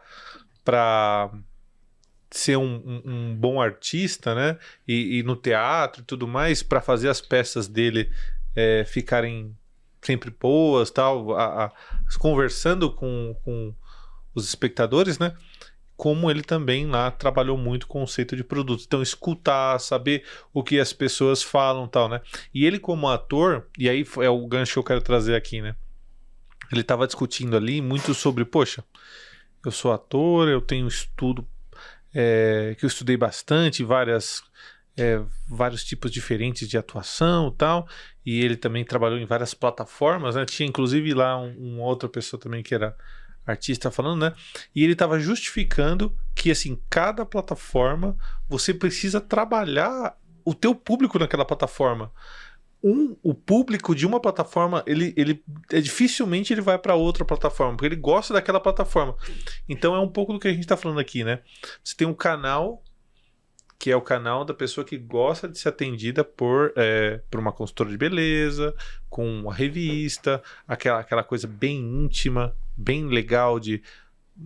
ser um bom artista, né? E no teatro e tudo mais, pra fazer as peças dele ficarem sempre boas, tal, conversando com os espectadores, né? Como ele também lá trabalhou muito o conceito de produto. Então, escutar, saber o que as pessoas falam, tal, né? E ele como ator, e aí é o gancho que eu quero trazer aqui, né? Ele estava discutindo ali muito sobre, poxa, eu sou ator, eu tenho estudo que eu estudei bastante, vários tipos diferentes de atuação e tal, e ele também trabalhou em várias plataformas, né? Tinha inclusive lá uma outra pessoa também que era artista falando, né? E ele estava justificando que, assim, cada plataforma você precisa trabalhar o teu público naquela plataforma. O público de uma plataforma, ele dificilmente ele vai para outra plataforma, porque ele gosta daquela plataforma. Então é um pouco do que a gente está falando aqui, né? Você tem um canal que é o canal da pessoa que gosta de ser atendida por uma consultora de beleza, com uma revista, aquela coisa bem íntima, bem legal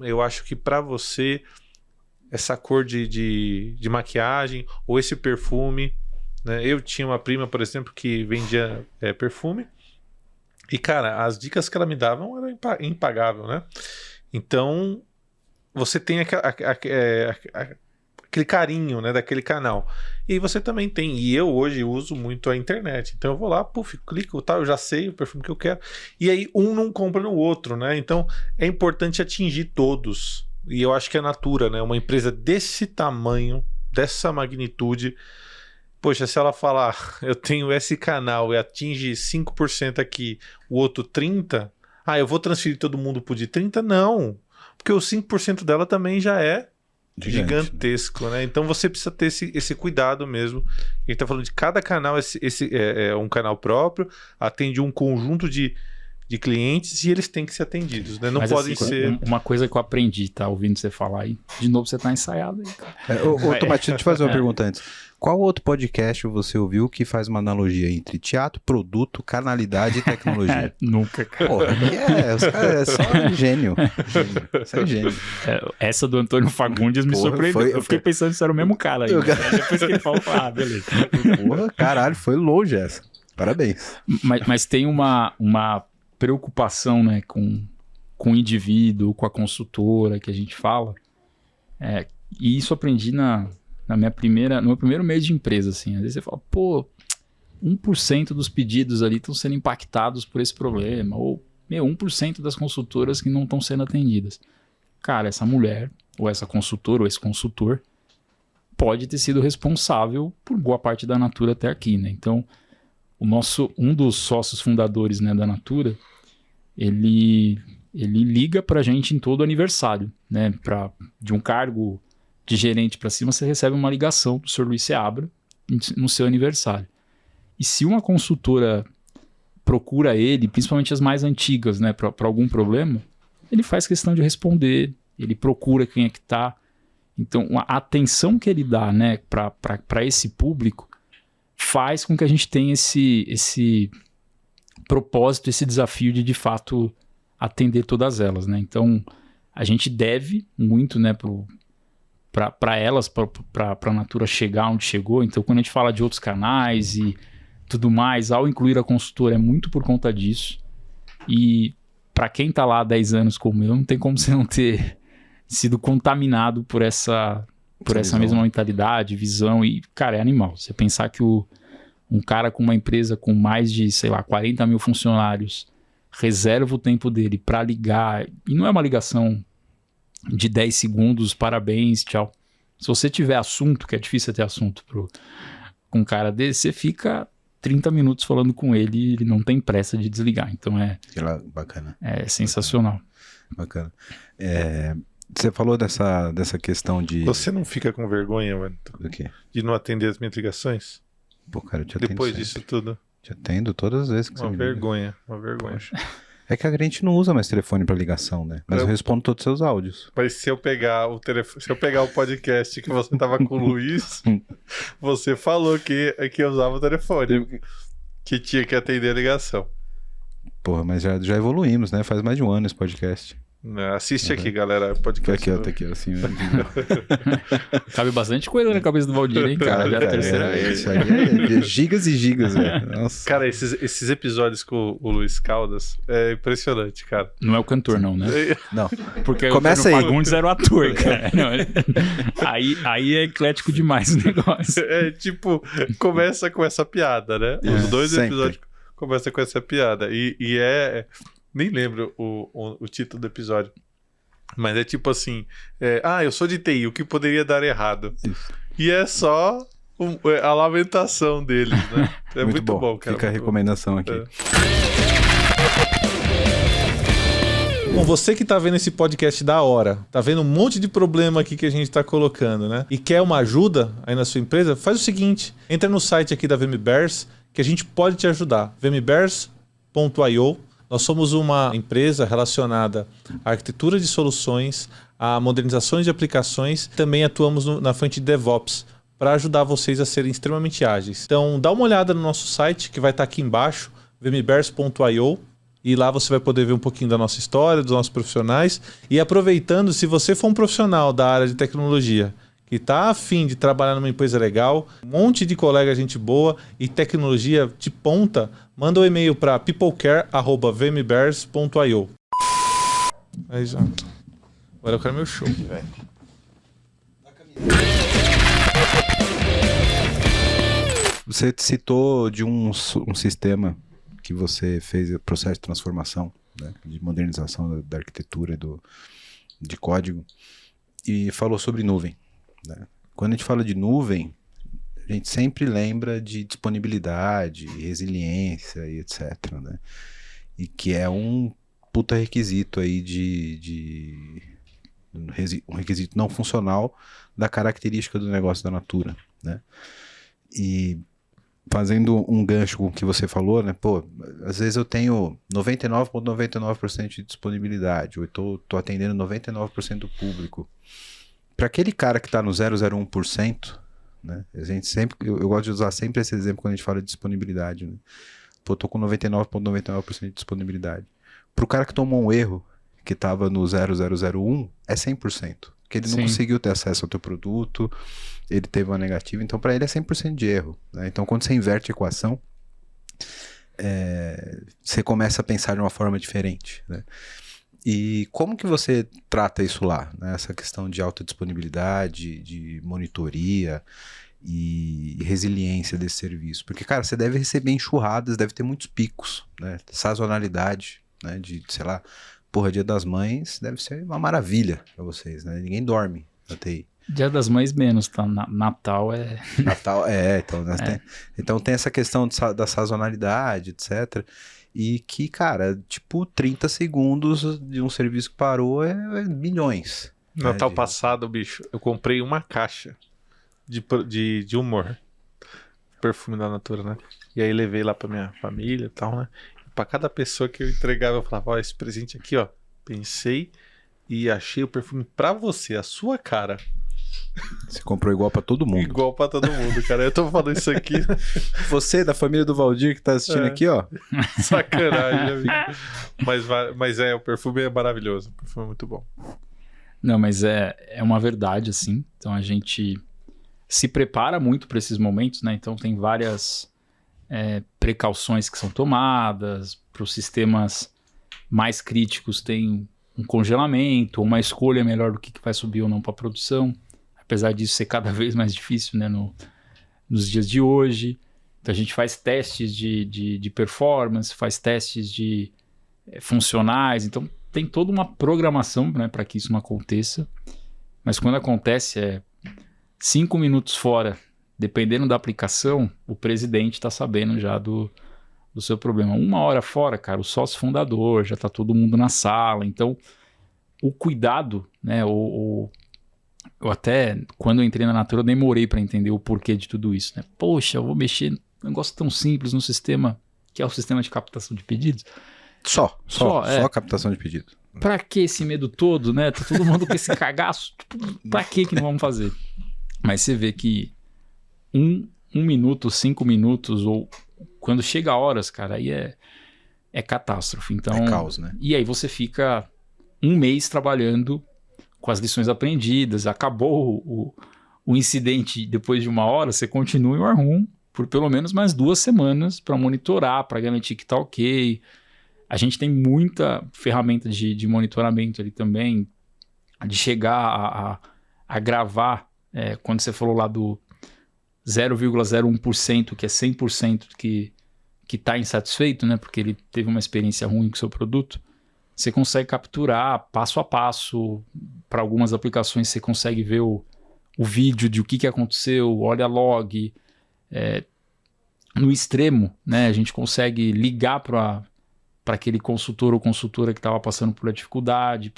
eu acho que para você essa cor de maquiagem ou esse perfume, né? Eu tinha uma prima, por exemplo, que vendia perfume e, cara, as dicas que ela me davam eram impagável, né? Então você tem aquele carinho, né, daquele canal. E aí você também tem, e eu hoje uso muito a internet, então eu vou lá, clico, tá, eu já sei o perfume que eu quero, e aí um não compra no outro, né, então é importante atingir todos, e eu acho que a Natura, né, uma empresa desse tamanho, dessa magnitude, poxa, se ela falar, eu tenho esse canal e atinge 5% aqui, o outro 30%, eu vou transferir todo mundo pro de 30%? Não, porque o 5% dela também já é gigantesco, né? Então você precisa ter esse cuidado mesmo. A gente tá falando de cada canal, esse é um canal próprio, atende um conjunto de clientes e eles têm que ser atendidos, né? Não Mas, podem assim, ser... Uma coisa que eu aprendi, tá? Ouvindo você falar aí. De novo, você tá ensaiado aí, cara. Tomate, deixa eu te fazer uma pergunta antes. Qual outro podcast você ouviu que faz uma analogia entre teatro, produto, canalidade e tecnologia? Nunca, cara. Porra, os caras é só gênio. Isso é gênio. Essa do Antônio Fagundes me surpreendeu. Eu fiquei pensando se era o mesmo cara aí. Depois que ele falou, beleza. Porra, caralho, foi longe essa. Parabéns. Mas tem uma preocupação, né, com o indivíduo, com a consultora que a gente fala. E isso aprendi no meu primeiro mês de empresa, assim. Às vezes você fala, 1% dos pedidos ali estão sendo impactados por esse problema, ou 1% das consultoras que não estão sendo atendidas. Cara, essa mulher, ou essa consultora, ou esse consultor, pode ter sido responsável por boa parte da Natura até aqui, né? Então, um dos sócios fundadores, né, da Natura, ele liga pra gente em todo aniversário, né? De um cargo de gerente para cima, você recebe uma ligação do Sr. Luiz Seabra no seu aniversário. E se uma consultora procura ele, principalmente as mais antigas, né, para algum problema, ele faz questão de responder, ele procura quem é que está. Então, a atenção que ele dá, né, para esse público faz com que a gente tenha esse propósito, esse desafio de fato atender todas elas, né? Então, a gente deve muito, né, para elas, para a Natura chegar onde chegou. Então, quando a gente fala de outros canais e tudo mais, ao incluir a consultora, é muito por conta disso. E para quem está lá há 10 anos como eu, não tem como você não ter sido contaminado por essa mesma mentalidade, visão. E, cara, é animal. Você pensar que um cara com uma empresa com mais de, 40 mil funcionários reserva o tempo dele para ligar, e não é uma ligação de 10 segundos, parabéns, tchau. Se você tiver assunto, que é difícil ter assunto com um cara desse, você fica 30 minutos falando com ele e ele não tem pressa de desligar. Então bacana. É sensacional. Bacana. Você falou dessa questão de... Você não fica com vergonha, mano, do quê? de não atender as minhas ligações? Pô, cara, eu te atendo Depois sempre. disso tudo. Te atendo todas as vezes que você me liga. Uma vergonha. É que a gente não usa mais telefone pra ligação, né? Mas eu respondo todos os seus áudios. Mas se eu pegar o podcast que você tava com o Luiz, você falou que usava o telefone, que tinha que atender a ligação. Porra, mas já evoluímos, né? Faz mais de um ano esse podcast. Assiste aqui, galera. Podcast. Tá aqui, assim. Cabe bastante coisa na cabeça do Valdir, hein, cara? Já é a terceira vez. Isso aí é gigas e gigas, velho. Nossa. Cara, esses episódios com o Luiz Caldas é impressionante, cara. Não é o cantor, não, né? Não. Porque Começa o aí. Fagundes era o ator, cara. Não, aí é eclético demais o negócio. Começa com essa piada, né? Os dois sempre. episódios começam com essa piada. E nem lembro o título do episódio. Mas é tipo assim... eu sou de TI, o que poderia dar errado? Isso. E é só a lamentação deles, né? É muito bom, cara. Fica a recomendação aqui. Bom, você que tá vendo esse podcast da hora, tá vendo um monte de problema aqui que a gente tá colocando, né? E quer uma ajuda aí na sua empresa, faz o seguinte, entra no site aqui da VMBears, que a gente pode te ajudar. vmbears.io. Nós somos uma empresa relacionada à arquitetura de soluções, a modernizações de aplicações, também atuamos na frente de DevOps, para ajudar vocês a serem extremamente ágeis. Então, dá uma olhada no nosso site, que vai estar aqui embaixo, vmbears.io, e lá você vai poder ver um pouquinho da nossa história, dos nossos profissionais. E aproveitando, se você for um profissional da área de tecnologia, que está afim de trabalhar numa empresa legal, um monte de colega, gente boa e tecnologia de ponta, manda um e-mail para peoplecare@vmbears.io. Aí já. Agora eu quero meu show, velho. Você citou de um sistema que você fez o processo de transformação, né, de modernização da arquitetura de código, e falou sobre nuvem, né? Quando a gente fala de nuvem, a gente sempre lembra de disponibilidade, resiliência e etc, né? E que é um puta requisito aí um requisito não funcional da característica do negócio da Natura, né? E fazendo um gancho com o que você falou, né? Pô, às vezes eu tenho 99,99% de disponibilidade, ou eu tô atendendo 99% do público. Para aquele cara que está no 0,01%, né? A gente sempre, eu gosto de usar sempre esse exemplo quando a gente fala de disponibilidade, né? Pô, tô com 99,99% de disponibilidade. Para o cara que tomou um erro, que estava no 0,001, é 100%. Porque ele não conseguiu ter acesso ao teu produto, ele teve uma negativa, então para ele é 100% de erro, né? Então quando você inverte a equação, você começa a pensar de uma forma diferente, né? E como que você trata isso lá, né? Essa questão de alta disponibilidade, de monitoria e resiliência desse serviço? Porque, cara, você deve receber enxurradas, deve ter muitos picos, né? Sazonalidade, né? De, sei lá, porra, Dia das Mães deve ser uma maravilha para vocês, né? Ninguém dorme na TI. Dia das Mães menos, tá? Natal é... Natal, então, né? Então tem essa questão da sazonalidade, etc. E que, cara, tipo, 30 segundos de um serviço que parou é milhões. Natal passado, bicho, eu comprei uma caixa de humor. Perfume da Natura, né? E aí levei lá pra minha família e tal, né? E pra cada pessoa que eu entregava, eu falava, ó, esse presente aqui, ó. Pensei e achei o perfume pra você, a sua cara. Você comprou igual pra todo mundo. Igual pra todo mundo, cara. Eu tô falando isso aqui. Você, da família do Valdir, que tá assistindo aqui, ó. Sacanagem. Mas o perfume é maravilhoso. O perfume é muito bom. Não, mas é uma verdade, assim. Então a gente se prepara muito para esses momentos, né? Então tem várias precauções que são tomadas. Para os sistemas mais críticos tem um congelamento, uma escolha melhor do que vai subir ou não para a produção. Apesar disso ser cada vez mais difícil, né, nos dias de hoje. Então a gente faz testes de performance, faz testes de funcionais. Então tem toda uma programação, né, para que isso não aconteça. Mas quando acontece 5 minutos fora, dependendo da aplicação, o presidente está sabendo já do seu problema. 1 hora fora, cara, o sócio fundador, já está todo mundo na sala. Então o cuidado, né, eu até, quando eu entrei na Natura, eu demorei para entender o porquê de tudo isso, né? Poxa, eu vou mexer num negócio tão simples no sistema, que é o sistema de captação de pedidos. Só a captação de pedidos. Pra que esse medo todo, né? Tá todo mundo com esse cagaço. Pra que não vamos fazer? Mas você vê que 1 minuto, 5 minutos, ou quando chega a horas, cara, aí é catástrofe. Então, é caos, né? E aí você fica 1 mês trabalhando com as lições aprendidas, acabou o incidente depois de 1 hora, você continua em War Room por pelo menos mais 2 semanas para monitorar, para garantir que tá ok. A gente tem muita ferramenta de monitoramento ali também, de chegar a gravar, quando você falou lá do 0,01%, que é 100% que está insatisfeito, né, porque ele teve uma experiência ruim com o seu produto. Você consegue capturar passo a passo. Para algumas aplicações você consegue ver o vídeo de o que aconteceu, olha log. No extremo, né, a gente consegue ligar para aquele consultor ou consultora que estava passando por uma dificuldade.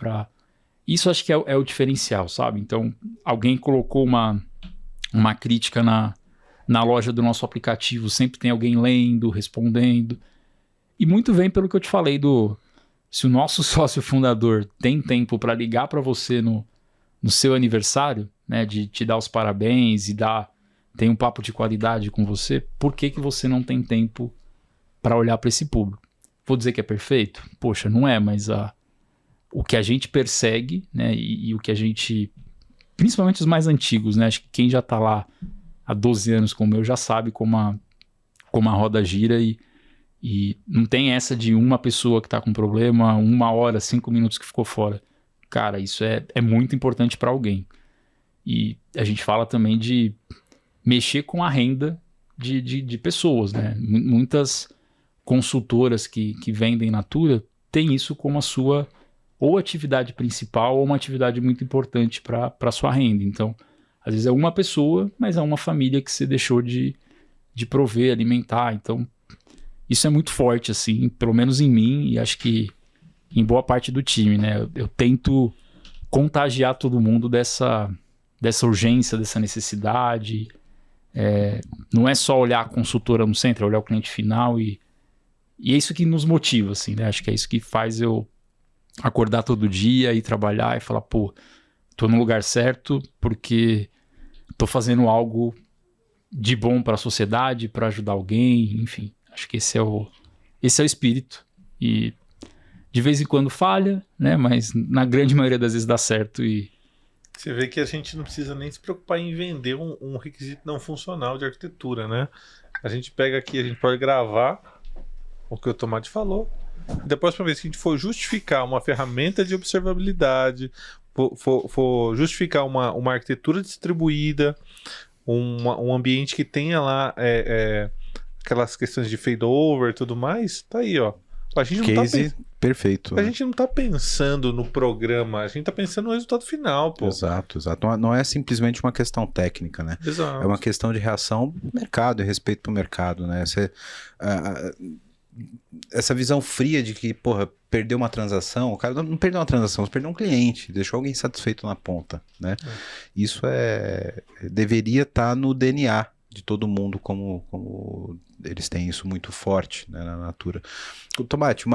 Isso acho que é o diferencial, sabe? Então, alguém colocou uma crítica na loja do nosso aplicativo, sempre tem alguém lendo, respondendo. E muito vem pelo que eu te falei se o nosso sócio fundador tem tempo para ligar para você no seu aniversário, né, de te dar os parabéns e tem um papo de qualidade com você, por que você não tem tempo para olhar para esse público? Vou dizer que é perfeito? Poxa, não é, mas o que a gente persegue, né, e o que a gente... Principalmente os mais antigos, né? Acho que quem já está lá há 12 anos como eu já sabe como a roda gira e não tem essa de uma pessoa que está com problema, 1 hora, 5 minutos que ficou fora. Cara, isso é muito importante para alguém. E a gente fala também de mexer com a renda de pessoas, né? Muitas consultoras que vendem Natura têm isso como a sua ou atividade principal ou uma atividade muito importante para a sua renda. Então, às vezes é uma pessoa, mas é uma família que você deixou de prover, alimentar. Então, isso é muito forte, assim, pelo menos em mim e acho que em boa parte do time, né? Eu tento contagiar todo mundo dessa urgência, dessa necessidade. Não é só olhar a consultora no centro, é olhar o cliente final e é isso que nos motiva, assim, né? Acho que é isso que faz eu acordar todo dia e trabalhar e falar, pô, tô no lugar certo porque tô fazendo algo de bom para a sociedade, para ajudar alguém, enfim. Acho que esse é o espírito. E de vez em quando falha, né? Mas na grande maioria das vezes dá certo e... Você vê que a gente não precisa nem se preocupar em vender um requisito não funcional de arquitetura, né? A gente pega aqui, a gente pode gravar o que o Tomate falou. E da próxima vez que a gente for justificar uma ferramenta de observabilidade, for justificar uma arquitetura distribuída, um ambiente que tenha lá aquelas questões de failover e tudo mais, tá aí, ó. A gente não Case perfeito. A gente não tá pensando no programa, a gente tá pensando no resultado final, pô. Exato. Não é simplesmente uma questão técnica, né? Exato. É uma questão de reação do mercado e respeito pro mercado, né? Essa visão fria de que, porra, perdeu uma transação, o cara não perdeu uma transação, você perdeu um cliente, deixou alguém satisfeito na ponta, né? Isso deveria estar no DNA de todo mundo, como eles têm isso muito forte, né, na Natura. Tomate,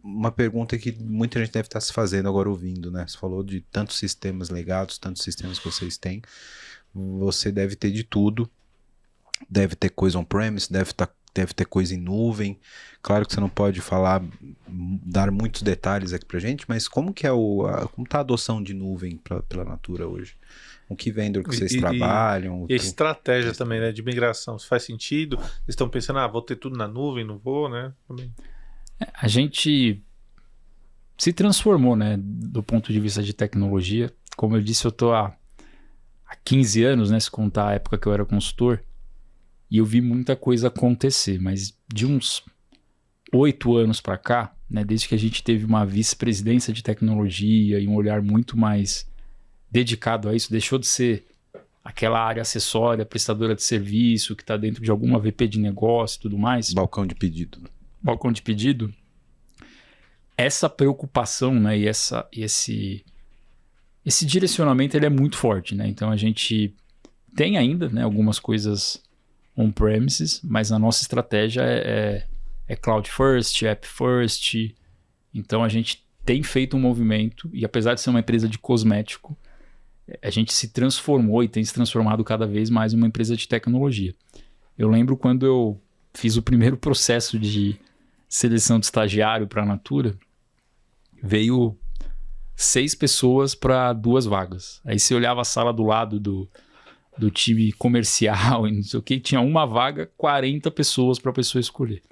uma pergunta que muita gente deve estar se fazendo agora ouvindo, né? Você falou de tantos sistemas legados, tantos sistemas que vocês têm, você deve ter de tudo, deve ter coisa on-premise, deve ter coisa em nuvem. Claro que você não pode dar muitos detalhes aqui pra gente, mas como que como tá a adoção de nuvem pela Natura hoje? Com que vendor que vocês trabalham? E a estratégia também, né, de migração, se faz sentido? Vocês estão pensando, vou ter tudo na nuvem, não vou, né? Também. A gente se transformou, né, do ponto de vista de tecnologia. Como eu disse, eu tô há 15 anos, né, se contar a época que eu era consultor, e eu vi muita coisa acontecer, mas de uns 8 anos para cá, né, desde que a gente teve uma vice-presidência de tecnologia e um olhar muito mais dedicado a isso, deixou de ser aquela área acessória, prestadora de serviço, que está dentro de alguma VP de negócio e tudo mais. Balcão de pedido. Balcão de pedido. Essa preocupação, né, e esse direcionamento ele é muito forte, né? Então a gente tem ainda, né, algumas coisas on-premises, mas a nossa estratégia é cloud first, app first. Então a gente tem feito um movimento, e apesar de ser uma empresa de cosmético, a gente se transformou e tem se transformado cada vez mais em uma empresa de tecnologia. Eu lembro quando eu fiz o primeiro processo de seleção de estagiário para a Natura, veio 6 pessoas para 2 vagas. Aí você olhava a sala do lado do time comercial e não sei o que, tinha uma vaga, 40 pessoas para a pessoa escolher.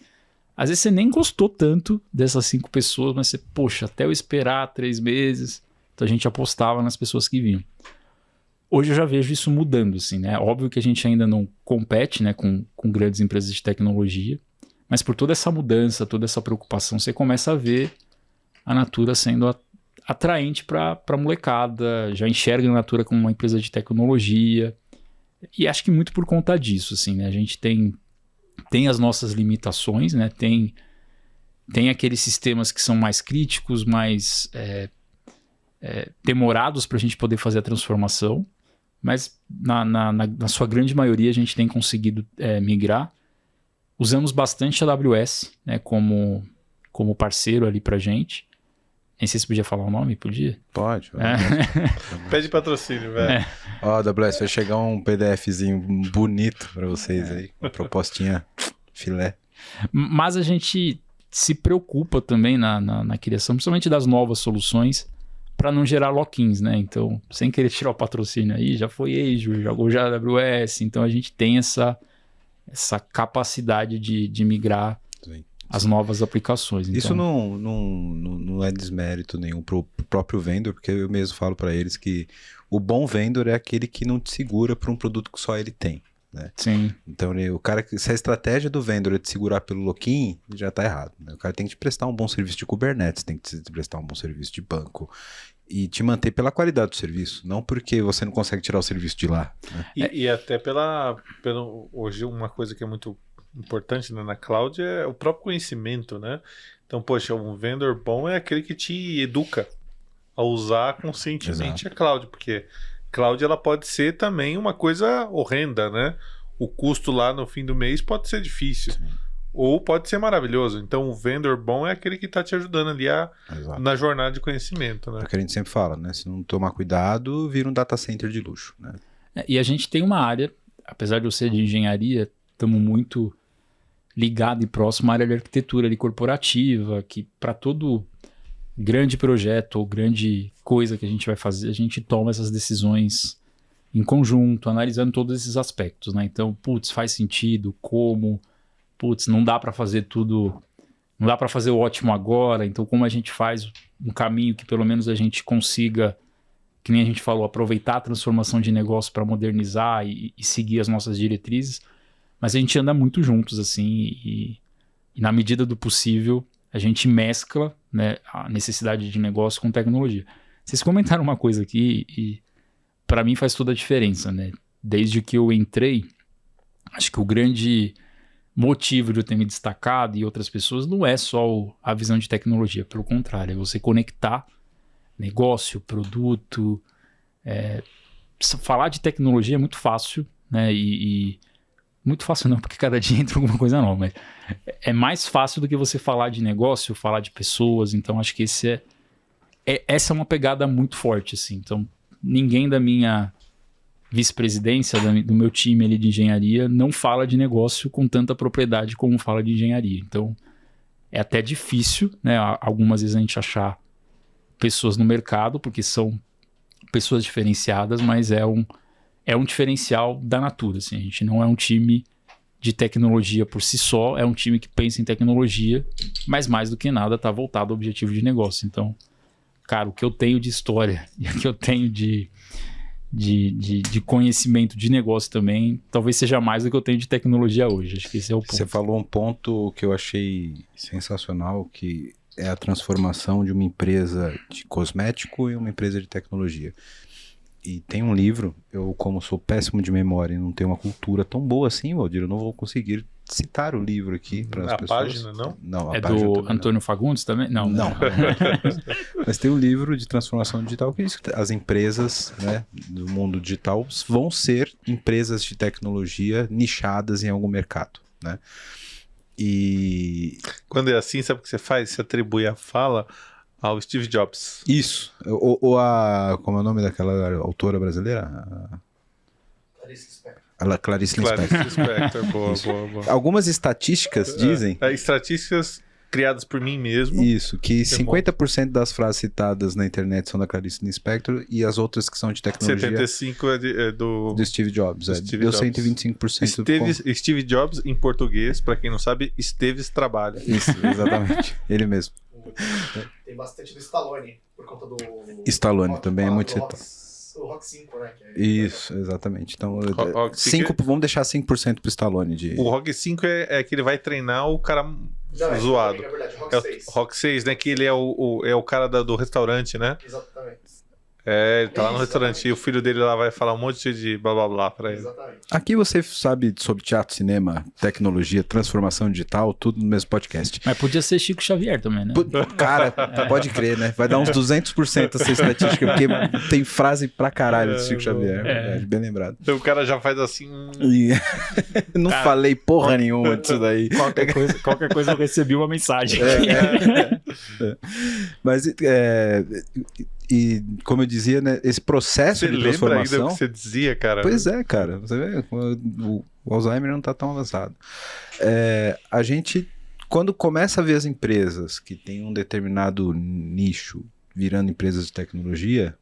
Às vezes você nem gostou tanto dessas 5 pessoas, mas você, poxa, até eu esperar 3 meses, então a gente apostava nas pessoas que vinham. Hoje eu já vejo isso mudando, assim, né? Óbvio que a gente ainda não compete, né, com grandes empresas de tecnologia, mas por toda essa mudança, toda essa preocupação, você começa a ver a Natura sendo atraente para a molecada, já enxerga a Natura como uma empresa de tecnologia, e acho que muito por conta disso, assim, né? A gente tem as nossas limitações, né? Tem aqueles sistemas que são mais críticos, mais demorados para a gente poder fazer a transformação, mas na sua grande maioria a gente tem conseguido migrar. Usamos bastante a AWS, né, como parceiro ali para a gente. Nem sei se podia falar o nome, podia? Pode. Pede patrocínio, velho. Ó, AWS, vai chegar um PDFzinho bonito para vocês aí, uma propostinha filé. Mas a gente se preocupa também na criação, principalmente das novas soluções, para não gerar lock-ins, né? Então, sem querer tirar o patrocínio aí, já foi Azure, jogou já AWS, então a gente tem essa capacidade de migrar as novas aplicações. Então, isso não é desmérito nenhum pro próprio vendor, porque eu mesmo falo para eles que o bom vendor é aquele que não te segura para um produto que só ele tem. né? Sim. Então, o cara, se a estratégia do vendor é te segurar pelo lock-in, já tá errado, né? O cara tem que te prestar um bom serviço de Kubernetes, tem que te prestar um bom serviço de banco e te manter pela qualidade do serviço, não porque você não consegue tirar o serviço de lá, né? E até hoje uma coisa que é muito importante, né, na cloud é o próprio conhecimento, né? Então, poxa, um vendor bom é aquele que te educa a usar conscientemente a cloud, porque cloud ela pode ser também uma coisa horrenda, né? O custo lá no fim do mês pode ser difícil. Sim. Ou pode ser maravilhoso. Então, o vendor bom é aquele que está te ajudando ali na jornada de conhecimento, né? É o que a gente sempre fala, né? Se não tomar cuidado, vira um data center de luxo, né? E a gente tem uma área, apesar de eu ser de engenharia, estamos muito ligado e próximo à área de arquitetura ali, corporativa, que para todo grande projeto ou grande coisa que a gente vai fazer, a gente toma essas decisões em conjunto, analisando todos esses aspectos, né? Então, faz sentido, como, não dá para fazer tudo, não dá para fazer o ótimo agora, então como a gente faz um caminho que pelo menos a gente consiga, que nem a gente falou, aproveitar a transformação de negócio para modernizar e seguir as nossas diretrizes, mas a gente anda muito juntos, assim, e na medida do possível a gente mescla, né, a necessidade de negócio com tecnologia. Vocês comentaram uma coisa aqui e para mim faz toda a diferença, né? Desde que eu entrei, acho que o grande motivo de eu ter me destacado e outras pessoas não é só a visão de tecnologia, pelo contrário, é você conectar negócio, produto. Falar de tecnologia é muito fácil, né? E muito fácil não, porque cada dia entra alguma coisa nova, mas é mais fácil do que você falar de negócio, falar de pessoas. Então acho que essa é uma pegada muito forte, assim. Então ninguém da minha vice-presidência, do meu time ali de engenharia, não fala de negócio com tanta propriedade como fala de engenharia. Então é até difícil, né, algumas vezes a gente achar pessoas no mercado, porque são pessoas diferenciadas, mas é um diferencial da Natura, assim. A gente não é um time de tecnologia por si só, é um time que pensa em tecnologia, mas mais do que nada está voltado ao objetivo de negócio. Então, cara, o que eu tenho de história e o que eu tenho de conhecimento de negócio também, talvez seja mais do que eu tenho de tecnologia hoje. Acho que esse é o ponto. Você falou um ponto que eu achei sensacional, que é a transformação de uma empresa de cosmético em uma empresa de tecnologia. E tem um livro, eu como sou péssimo de memória e não tenho uma cultura tão boa assim, Waldir, eu não vou conseguir citar o livro aqui para as pessoas. A página, não? Não, a é página do Antônio Fagundes também? Não. Mas tem um livro de transformação digital que diz que as empresas, né, do mundo digital vão ser empresas de tecnologia nichadas em algum mercado, né? E quando é assim, sabe o que você faz? Você atribui a fala ao Steve Jobs. Isso. Ou como é o nome daquela autora brasileira? Clarice Lispector. Boa. Algumas estatísticas dizem... Estatísticas criadas por mim mesmo. Isso, que 50% das frases citadas na internet são da Clarice Lispector e as outras que são de tecnologia... 75% é do Steve Jobs. Deu 125%. Steve Jobs, em português, para quem não sabe, Esteves trabalha. Isso, exatamente. Ele mesmo. Tem bastante do Stallone, por conta do... Stallone Rock, também é muito citado. O Rock 5, né? Isso, exatamente. Então, vamos deixar 5% pro Stallone. O Rock 5 é que ele vai treinar o cara zoado. É verdade, o Rock 6, né? Que ele é o cara do restaurante, né? Exatamente. Ele tá lá no restaurante e o filho dele lá vai falar um monte de blá blá blá pra ele. Exatamente. Aqui você sabe sobre teatro, cinema, tecnologia, transformação digital, tudo no mesmo podcast. Mas podia ser Chico Xavier também, né? Cara, pode crer, né? Vai dar uns 200% essa estatística, porque tem frase pra caralho de Chico Xavier. Bem lembrado. Então o cara já faz assim... Não falei porra nenhuma disso daí. Qualquer coisa eu recebi uma mensagem. Mas... E como eu dizia, né, esse processo de transformação... Você lembra ainda o que você dizia, cara? Pois é, cara. Você vê, o Alzheimer não está tão avançado. A gente, quando começa a ver as empresas que têm um determinado nicho virando empresas de tecnologia,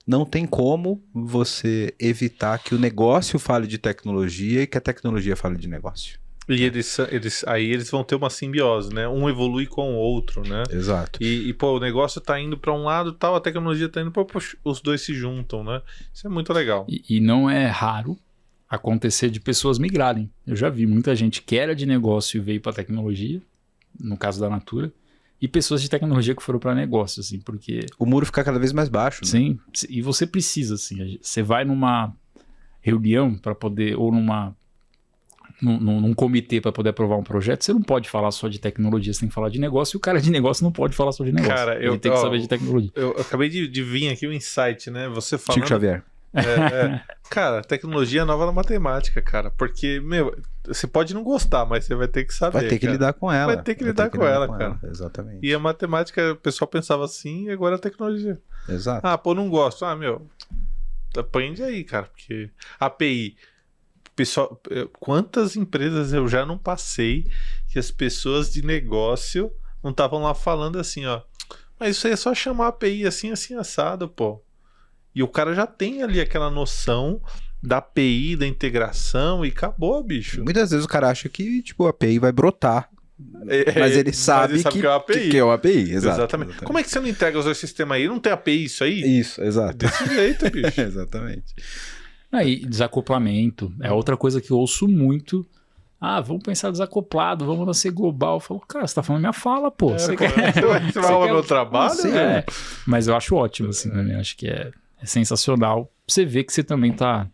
não tem como você evitar que o negócio fale de tecnologia e que a tecnologia fale de negócio. E eles vão ter uma simbiose, né? Um evolui com o outro, né? Exato. E o negócio tá indo para um lado, tal, a tecnologia tá indo para os dois se juntam, né? Isso é muito legal. E não é raro acontecer de pessoas migrarem. Eu já vi muita gente que era de negócio e veio para tecnologia, no caso da Natura, e pessoas de tecnologia que foram para negócio, assim, porque... O muro fica cada vez mais baixo, né? Sim, e você precisa, assim, você vai numa reunião para poder, ou num comitê para poder aprovar um projeto, você não pode falar só de tecnologia, você tem que falar de negócio, e o cara de negócio não pode falar só de negócio. Cara, ele tem que saber de tecnologia. Eu acabei de vir aqui um insight, né? Você falando... Chico Xavier. Cara, tecnologia é nova na matemática, cara. Porque, meu, você pode não gostar, mas você vai ter que saber. Vai ter que cara. lidar com ela. Vai ter que lidar com ela, cara. Exatamente. E a matemática, o pessoal pensava assim, e agora a tecnologia. Exato. Ah, pô, não gosto. Ah, meu, aprende aí, cara. Porque API, pessoal, quantas empresas eu já não passei que as pessoas de negócio não estavam lá falando assim, ó. Mas isso aí é só chamar a API assim, assim, assado, pô. E o cara já tem ali aquela noção da API, da integração e acabou, bicho. Muitas vezes o cara acha que, tipo, a API vai brotar. Mas ele sabe que é uma API. que é uma API. Exatamente. Como é que você não integra os dois sistemas aí? Não tem API isso aí? Isso, exato. Desse jeito, bicho. Exatamente. Aí, desacoplamento é outra coisa que eu ouço muito. Ah, vamos pensar desacoplado, vamos nascer global. Eu falo, cara, você tá falando minha fala, pô. Você vai roubar meu trabalho? Sim, mas eu acho ótimo, assim, né? Acho que é sensacional. Você vê que você também tá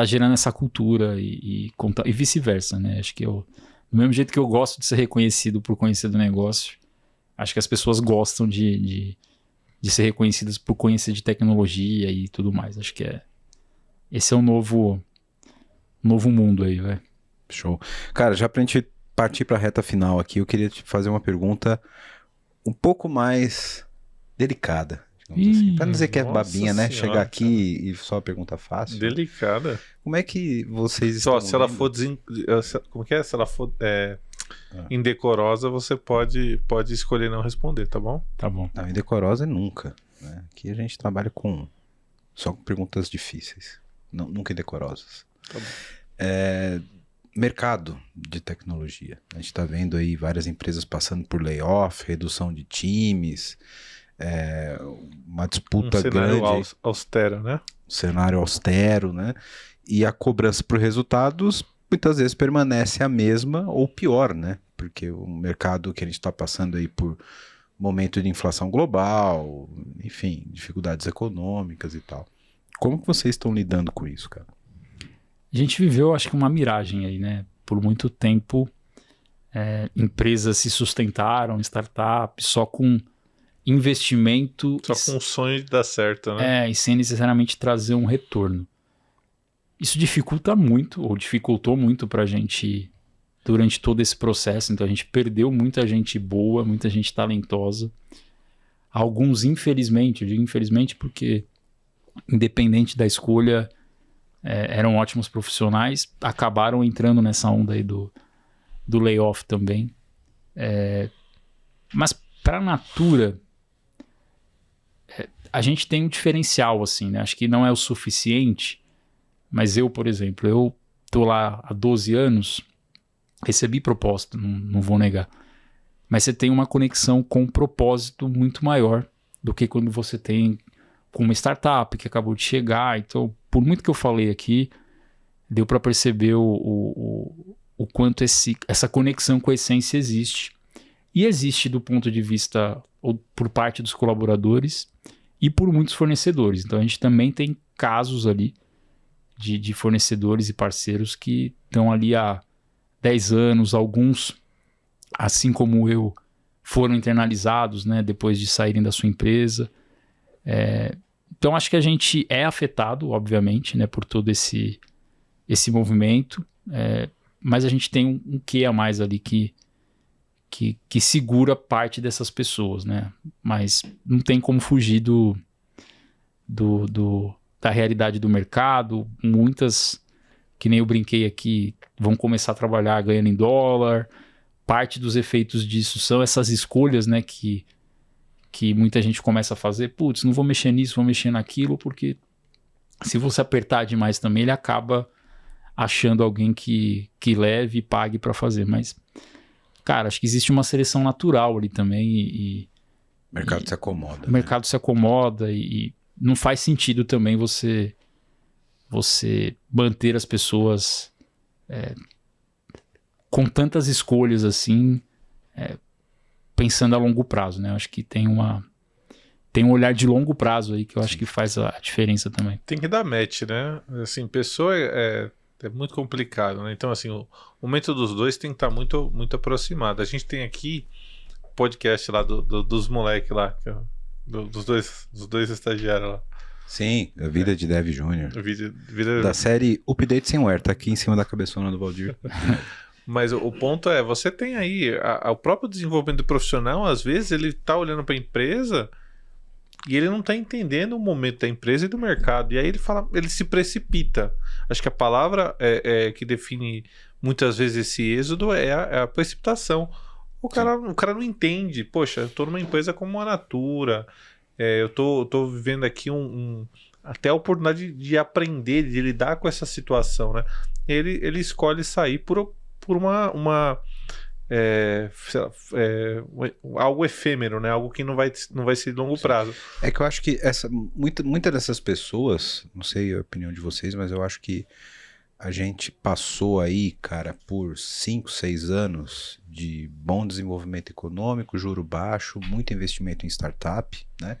gerando essa cultura e vice-versa, né? Acho que do mesmo jeito que eu gosto de ser reconhecido por conhecer do negócio, acho que as pessoas gostam de ser reconhecidas por conhecer de tecnologia e tudo mais. Acho que esse é um novo mundo aí, velho. Show. Cara, já pra gente partir pra reta final aqui, eu queria te fazer uma pergunta um pouco mais delicada. Assim. Pra não dizer que é babinha, né? Senhora, Chegar aqui e só pergunta fácil. Delicada. Como é que vocês estão... Se ela for como que é? Se ela for indecorosa, você pode escolher não responder, tá bom? Tá bom. Não, indecorosa nunca. Né? Aqui a gente trabalha só com perguntas difíceis. Não, nunca indecorosas. Tá bom. Mercado de tecnologia. A gente está vendo aí várias empresas passando por layoff, redução de times... uma disputa grande, austero, né? Um cenário austero, né? E a cobrança por resultados muitas vezes permanece a mesma ou pior, né? Porque o mercado que a gente está passando aí por momento de inflação global, enfim, dificuldades econômicas e tal. Como que vocês estão lidando com isso, cara? A gente viveu, acho que uma miragem aí, né? Por muito tempo, empresas se sustentaram, startups, só com investimento... Só com o sonho de dar certo, né? E sem necessariamente trazer um retorno. Isso dificulta muito, ou dificultou muito pra gente durante todo esse processo. Então a gente perdeu muita gente boa, muita gente talentosa. Alguns, infelizmente, eu digo infelizmente porque, independente da escolha, eram ótimos profissionais, acabaram entrando nessa onda aí do layoff também. Mas pra Natura... a gente tem um diferencial, assim, né? Acho que não é o suficiente, mas eu, por exemplo, eu tô lá há 12 anos, recebi proposta, não vou negar, mas você tem uma conexão com um propósito muito maior do que quando você tem com uma startup que acabou de chegar. Então, por muito que eu falei aqui, deu para perceber o quanto essa conexão com a essência existe. E existe do ponto de vista, ou por parte dos colaboradores, e por muitos fornecedores. Então a gente também tem casos ali de fornecedores e parceiros que estão ali há 10 anos, alguns, assim como eu, foram internalizados, né, depois de saírem da sua empresa. Então acho que a gente é afetado, obviamente, né, por todo esse movimento, mas a gente tem um quê a mais ali que segura parte dessas pessoas, né? Mas não tem como fugir da realidade do mercado. Muitas, que nem eu brinquei aqui, vão começar a trabalhar ganhando em dólar. Parte dos efeitos disso são essas escolhas, né? Que muita gente começa a fazer. Putz, não vou mexer nisso, vou mexer naquilo, porque se você apertar demais também, ele acaba achando alguém que leve e pague para fazer. Mas... cara, acho que existe uma seleção natural ali também o mercado se acomoda. O mercado se acomoda e não faz sentido também você você manter as pessoas com tantas escolhas assim, pensando a longo prazo, né? Eu acho que tem um olhar de longo prazo aí que eu acho que faz a diferença também. Tem que dar match, né? Assim, pessoa é muito complicado, né? Então, assim, o método dos dois tem que estar muito, muito aproximado. A gente tem aqui podcast lá dos moleques lá, dos dois estagiários lá. Sim, a vida de Dev Júnior. Vida... Da série Update Somewhere, tá aqui em cima da cabeçona do Valdir. Mas o ponto é, você tem aí o próprio desenvolvimento profissional, às vezes ele tá olhando para a empresa e ele não tá entendendo o momento da empresa e do mercado. E aí ele se precipita. Acho que a palavra que define muitas vezes esse êxodo é a precipitação. O cara não entende. Poxa, eu tô numa empresa como a Natura, eu tô vivendo aqui até a oportunidade de aprender, de lidar com essa situação, né? Ele escolhe sair por algo efêmero, né? Algo que não vai ser de longo prazo. É que eu acho que muitas dessas pessoas, não sei a opinião de vocês, mas eu acho que a gente passou aí, cara, por 5, 6 anos de bom desenvolvimento econômico, juro baixo, muito investimento em startup, né?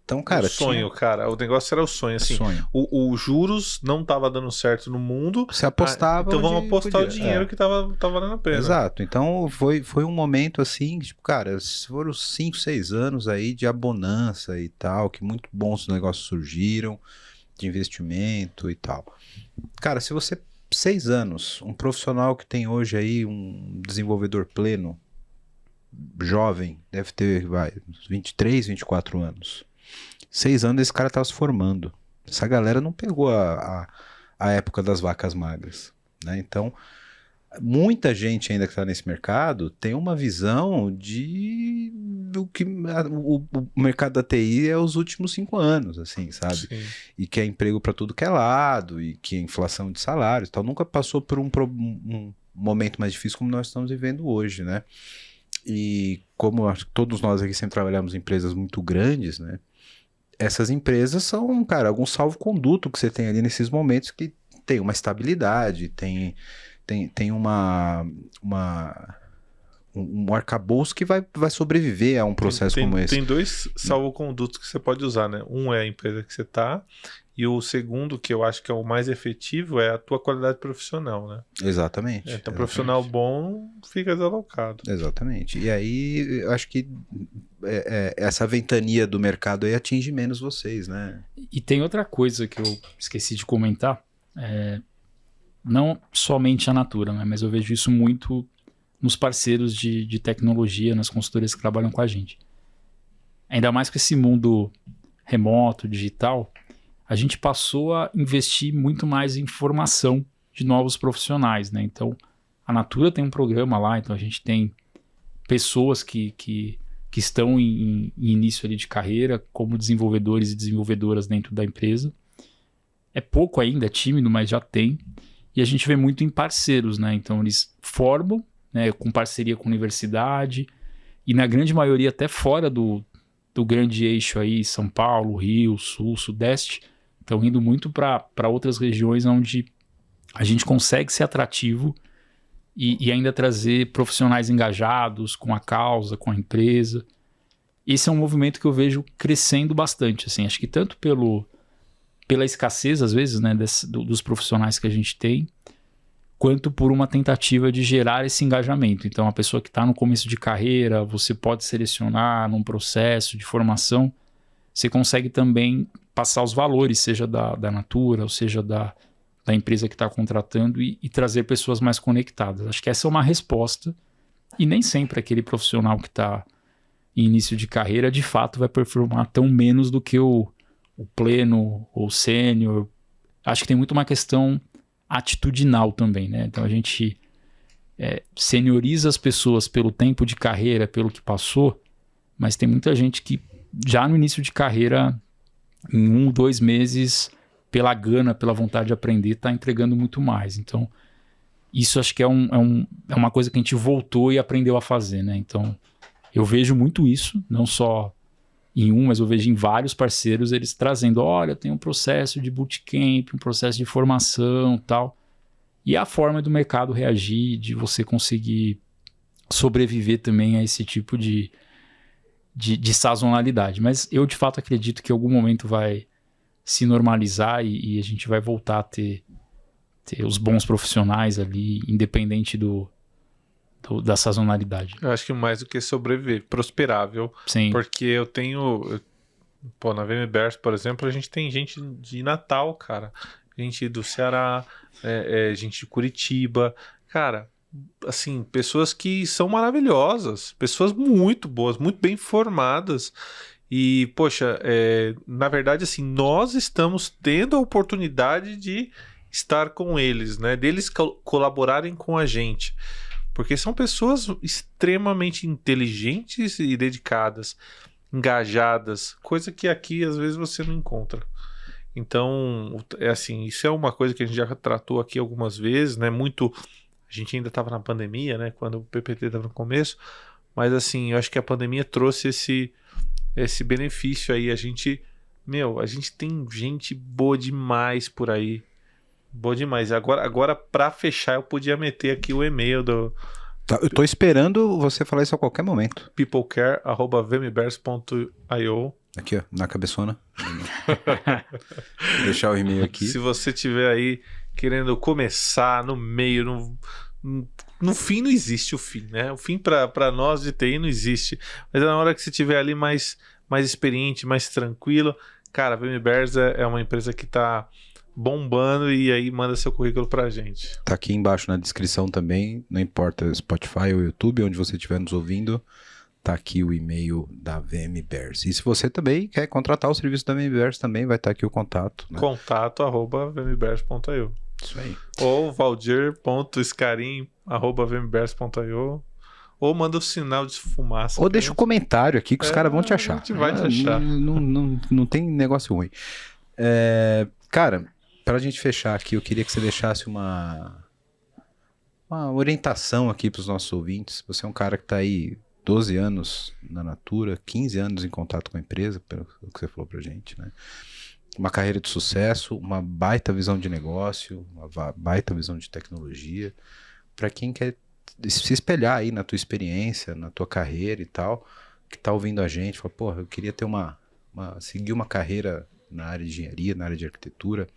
Então, cara, cara, o negócio era o sonho, assim, os juros não estava dando certo no mundo, você apostava, então vamos apostar o dinheiro que tava valendo a pena. Exato, então foi um momento assim, tipo, cara, foram 5, 6 anos aí de abonança e tal, que muito bons negócios surgiram, de investimento e tal. Cara, se você, 6 anos, um profissional que tem hoje aí, um desenvolvedor pleno, jovem, deve ter, 23, 24 anos. 6 anos esse cara tava se formando. Essa galera não pegou a época das vacas magras, né? Então, muita gente ainda que está nesse mercado tem uma visão do que o mercado da TI é os últimos 5 anos, assim, sabe? Sim. E que é emprego para tudo que é lado, e que é inflação de salários e tal. Nunca passou por um momento mais difícil como nós estamos vivendo hoje, né? E como acho que todos nós aqui sempre trabalhamos em empresas muito grandes, né? Essas empresas são, cara, algum salvo-conduto que você tem ali nesses momentos que tem uma estabilidade, tem um arcabouço que vai sobreviver a um processo como esse. Tem 2 salvo-condutos que você pode usar, né? Um é a empresa que você tá, e o segundo, que eu acho que é o mais efetivo, é a tua qualidade profissional, né? Exatamente. Então, profissional bom fica desalocado. Exatamente. E aí, eu acho que essa ventania do mercado aí atinge menos vocês, né? E tem outra coisa que eu esqueci de comentar, não somente a Natura, né? Mas eu vejo isso muito nos parceiros de tecnologia, nas consultorias que trabalham com a gente. Ainda mais com esse mundo remoto, digital, a gente passou a investir muito mais em formação de novos profissionais, né? Então, a Natura tem um programa lá, então a gente tem pessoas que estão em início ali de carreira como desenvolvedores e desenvolvedoras dentro da empresa. É pouco ainda, é tímido, mas já tem. E a gente vê muito em parceiros, né? Então, eles formam, né, com parceria com a universidade, e na grande maioria até fora do grande eixo aí, São Paulo, Rio, Sul, Sudeste, estão indo muito para outras regiões onde a gente consegue ser atrativo e ainda trazer profissionais engajados com a causa, com a empresa. Esse é um movimento que eu vejo crescendo bastante, assim, acho que tanto pela escassez, às vezes, né, dos profissionais que a gente tem, quanto por uma tentativa de gerar esse engajamento. Então, a pessoa que está no começo de carreira, você pode selecionar num processo de formação, você consegue também passar os valores, seja da Natura, ou seja da empresa que está contratando, e trazer pessoas mais conectadas. Acho que essa é uma resposta, e nem sempre aquele profissional que está em início de carreira, de fato, vai performar tão menos do que o pleno ou sênior. Acho que tem muito uma questão atitudinal também, né? Então a gente senioriza as pessoas pelo tempo de carreira, pelo que passou, mas tem muita gente que já no início de carreira, em 1, 2 meses, pela gana, pela vontade de aprender, está entregando muito mais. Então isso acho que é uma coisa que a gente voltou e aprendeu a fazer, né? Então eu vejo muito isso, não só em um, mas eu vejo em vários parceiros eles trazendo, olha, tem um processo de bootcamp, um processo de formação e tal. E a forma do mercado reagir, de você conseguir sobreviver também a esse tipo de sazonalidade. Mas eu, de fato, acredito que em algum momento vai se normalizar e a gente vai voltar a ter os bons profissionais ali, independente da sazonalidade. Eu acho que mais do que sobreviver, prosperável. Sim. Porque eu tenho... Pô, na VMBers, por exemplo, a gente tem gente de Natal, cara. Gente do Ceará, gente de Curitiba. Cara, assim, pessoas que são maravilhosas. Pessoas muito boas, muito bem formadas. E, poxa, na verdade, assim, nós estamos tendo a oportunidade de estar com eles, né? Deles colaborarem com a gente. Porque são pessoas extremamente inteligentes e dedicadas, engajadas, coisa que aqui às vezes você não encontra. Então, assim, isso é uma coisa que a gente já tratou aqui algumas vezes, né? Muito, a gente ainda estava na pandemia, né? Quando o PPT estava no começo, mas assim, eu acho que a pandemia trouxe esse benefício aí. A gente tem gente boa demais por aí. Boa demais. Agora para fechar, eu podia meter aqui o e-mail do... Tá, eu tô esperando você falar isso a qualquer momento. peoplecare@vmbers.io. Aqui, ó, na cabeçona. Vou deixar o e-mail aqui. Se você tiver aí querendo começar no meio, no fim não existe o fim, né? O fim para nós de TI não existe. Mas na hora que você estiver ali mais experiente, mais tranquilo, cara, a VMBers é uma empresa que tá bombando e aí manda seu currículo pra gente. Tá aqui embaixo na descrição também, não importa Spotify ou YouTube, onde você estiver nos ouvindo, tá aqui o e-mail da VMBers. E se você também quer contratar o serviço da VMBers, também vai estar aqui o contato. Né? contato@vmbers.io. Isso aí. Ou valdir.scarim@vmbers.io. Ou manda o sinal de fumaça. Ou deixa o comentário aqui que os caras vão te achar. A gente vai te achar. Não tem negócio ruim. Cara, pra gente fechar aqui, eu queria que você deixasse uma orientação aqui pros nossos ouvintes. Você é um cara que tá aí 12 anos na Natura, 15 anos em contato com a empresa, pelo que você falou pra gente, né? Uma carreira de sucesso, uma baita visão de negócio, uma baita visão de tecnologia. Pra quem quer se espelhar aí na tua experiência, na tua carreira e tal, que tá ouvindo a gente, fala, porra, eu queria ter seguir uma carreira na área de engenharia, na área de arquitetura,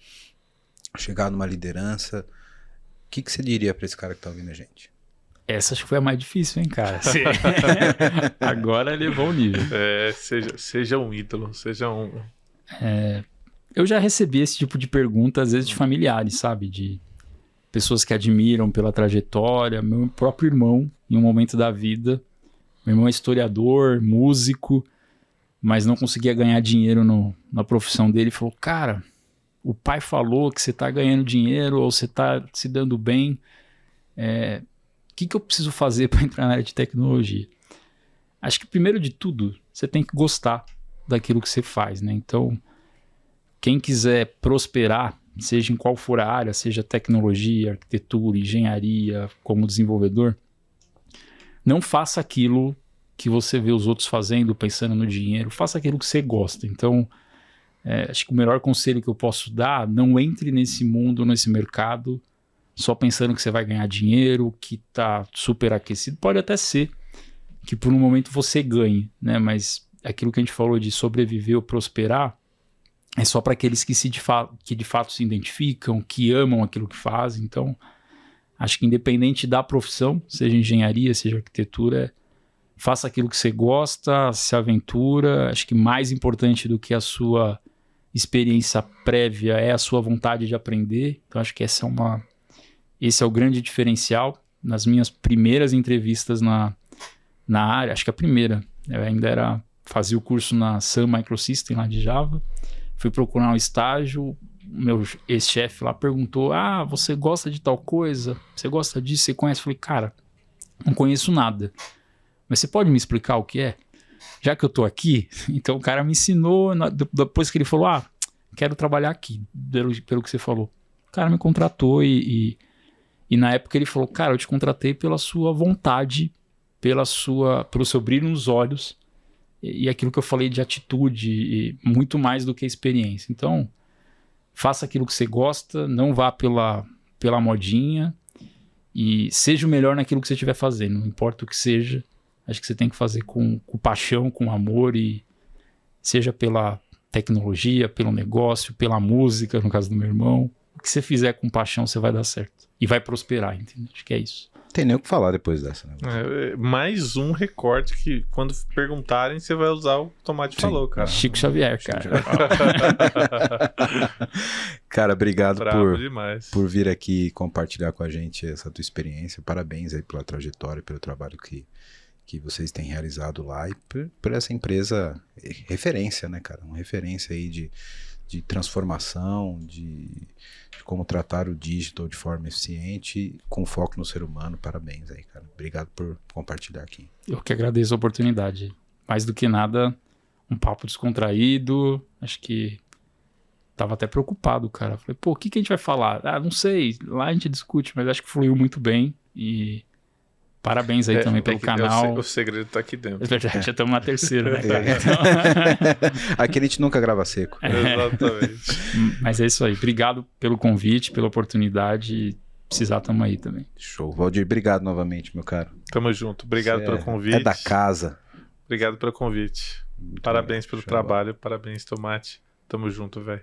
chegar numa liderança. O que você diria pra esse cara que tá ouvindo a gente? Essa acho que foi a mais difícil, hein, cara? Agora levou o nível. Seja um ídolo, seja um... Eu já recebi esse tipo de pergunta, às vezes, de familiares, sabe? De pessoas que admiram pela trajetória. Meu próprio irmão, em um momento da vida, meu irmão é historiador, músico, mas não conseguia ganhar dinheiro na profissão dele. Falou, cara, o pai falou que você tá ganhando dinheiro ou você tá se dando bem. O que eu preciso fazer para entrar na área de tecnologia? Acho que, primeiro de tudo, você tem que gostar daquilo que você faz, né? Então, quem quiser prosperar, seja em qual for a área, seja tecnologia, arquitetura, engenharia, como desenvolvedor, não faça aquilo que você vê os outros fazendo, pensando no dinheiro, faça aquilo que você gosta. Então, acho que o melhor conselho que eu posso dar, não entre nesse mundo, nesse mercado, só pensando que você vai ganhar dinheiro, que está super aquecido. Pode até ser que por um momento você ganhe, né? Mas aquilo que a gente falou de sobreviver ou prosperar é só para aqueles que de fato se identificam, que amam aquilo que fazem. Então, acho que independente da profissão, seja engenharia, seja arquitetura, faça aquilo que você gosta, se aventura. Acho que mais importante do que a sua experiência prévia é a sua vontade de aprender. Então, acho que esse é o grande diferencial. Nas minhas primeiras entrevistas na área, acho que a primeira, eu ainda fazia o curso na Sun Microsystem, lá de Java, fui procurar um estágio, o meu ex-chefe lá perguntou, você gosta de tal coisa? Você gosta disso? Você conhece? Eu falei, cara, não conheço nada, mas você pode me explicar o que é? Já que eu tô aqui, então o cara me ensinou, depois que ele falou, quero trabalhar aqui, pelo que você falou. O cara me contratou e na época ele falou, cara, eu te contratei pela sua vontade, pelo seu brilho nos olhos e aquilo que eu falei de atitude, e muito mais do que experiência. Então, faça aquilo que você gosta, não vá pela modinha e seja o melhor naquilo que você estiver fazendo, não importa o que seja. Acho que você tem que fazer com paixão, com amor, e seja pela tecnologia, pelo negócio, pela música, no caso do meu irmão. O que você fizer com paixão, você vai dar certo. E vai prosperar, entendeu? Acho que é isso. Tem nem o que falar depois dessa, né? Mais um recorte que quando perguntarem, você vai usar o Tomate falou, cara. Chico Xavier, cara. Cara, obrigado Bravo demais. por vir aqui compartilhar com a gente essa tua experiência. Parabéns aí pela trajetória, pelo trabalho que vocês têm realizado lá e por essa empresa referência, né, cara? Uma referência aí de transformação, de como tratar o digital de forma eficiente, com foco no ser humano. Parabéns aí, cara. Obrigado por compartilhar aqui. Eu que agradeço a oportunidade. Mais do que nada, um papo descontraído. Acho que tava até preocupado, cara. Falei, pô, o que a gente vai falar? Ah, não sei. Lá a gente discute, mas acho que fluiu muito bem. E parabéns aí também pelo canal. O segredo tá aqui dentro. É verdade, já estamos na terceira, né, cara? Aqui a gente nunca grava seco. Exatamente. Mas é isso aí. Obrigado pelo convite, pela oportunidade. Precisar, tamo aí também. Show. Valdir, obrigado novamente, meu caro. Tamo junto. Obrigado pelo convite. É da casa. Obrigado pelo convite. Muito Parabéns bem. pelo Show. trabalho. Parabéns, Tomate. Tamo junto, velho.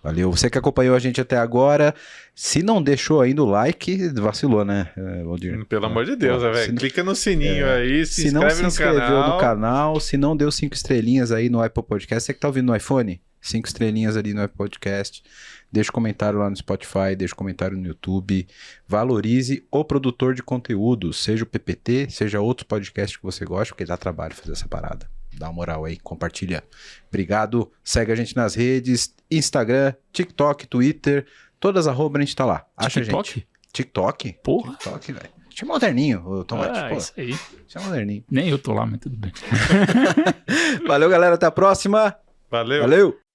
Valeu. Você que acompanhou a gente até agora, se não deixou ainda o like, vacilou, né, Valdir? Pelo amor de Deus, velho. Clica no sininho aí, Se não se inscreveu no canal, se não deu 5 estrelinhas aí no Apple Podcast, você que tá ouvindo no iPhone, 5 estrelinhas ali no Apple Podcast, deixa um comentário lá no Spotify, deixa um comentário no YouTube, valorize o produtor de conteúdo, seja o PPT, seja outro podcast que você gosta, porque dá trabalho fazer essa parada. Dá uma moral aí, compartilha. Obrigado, segue a gente nas redes, Instagram, TikTok, Twitter, todas arroba a gente tá lá. Acha TikTok? a gente. TikTok? Porra. TikTok, velho. Você é moderninho, ô Tomate. Pô, Isso aí. você é moderninho. Nem eu tô lá, mas tudo bem. Valeu, galera. Até a próxima. Valeu. Valeu.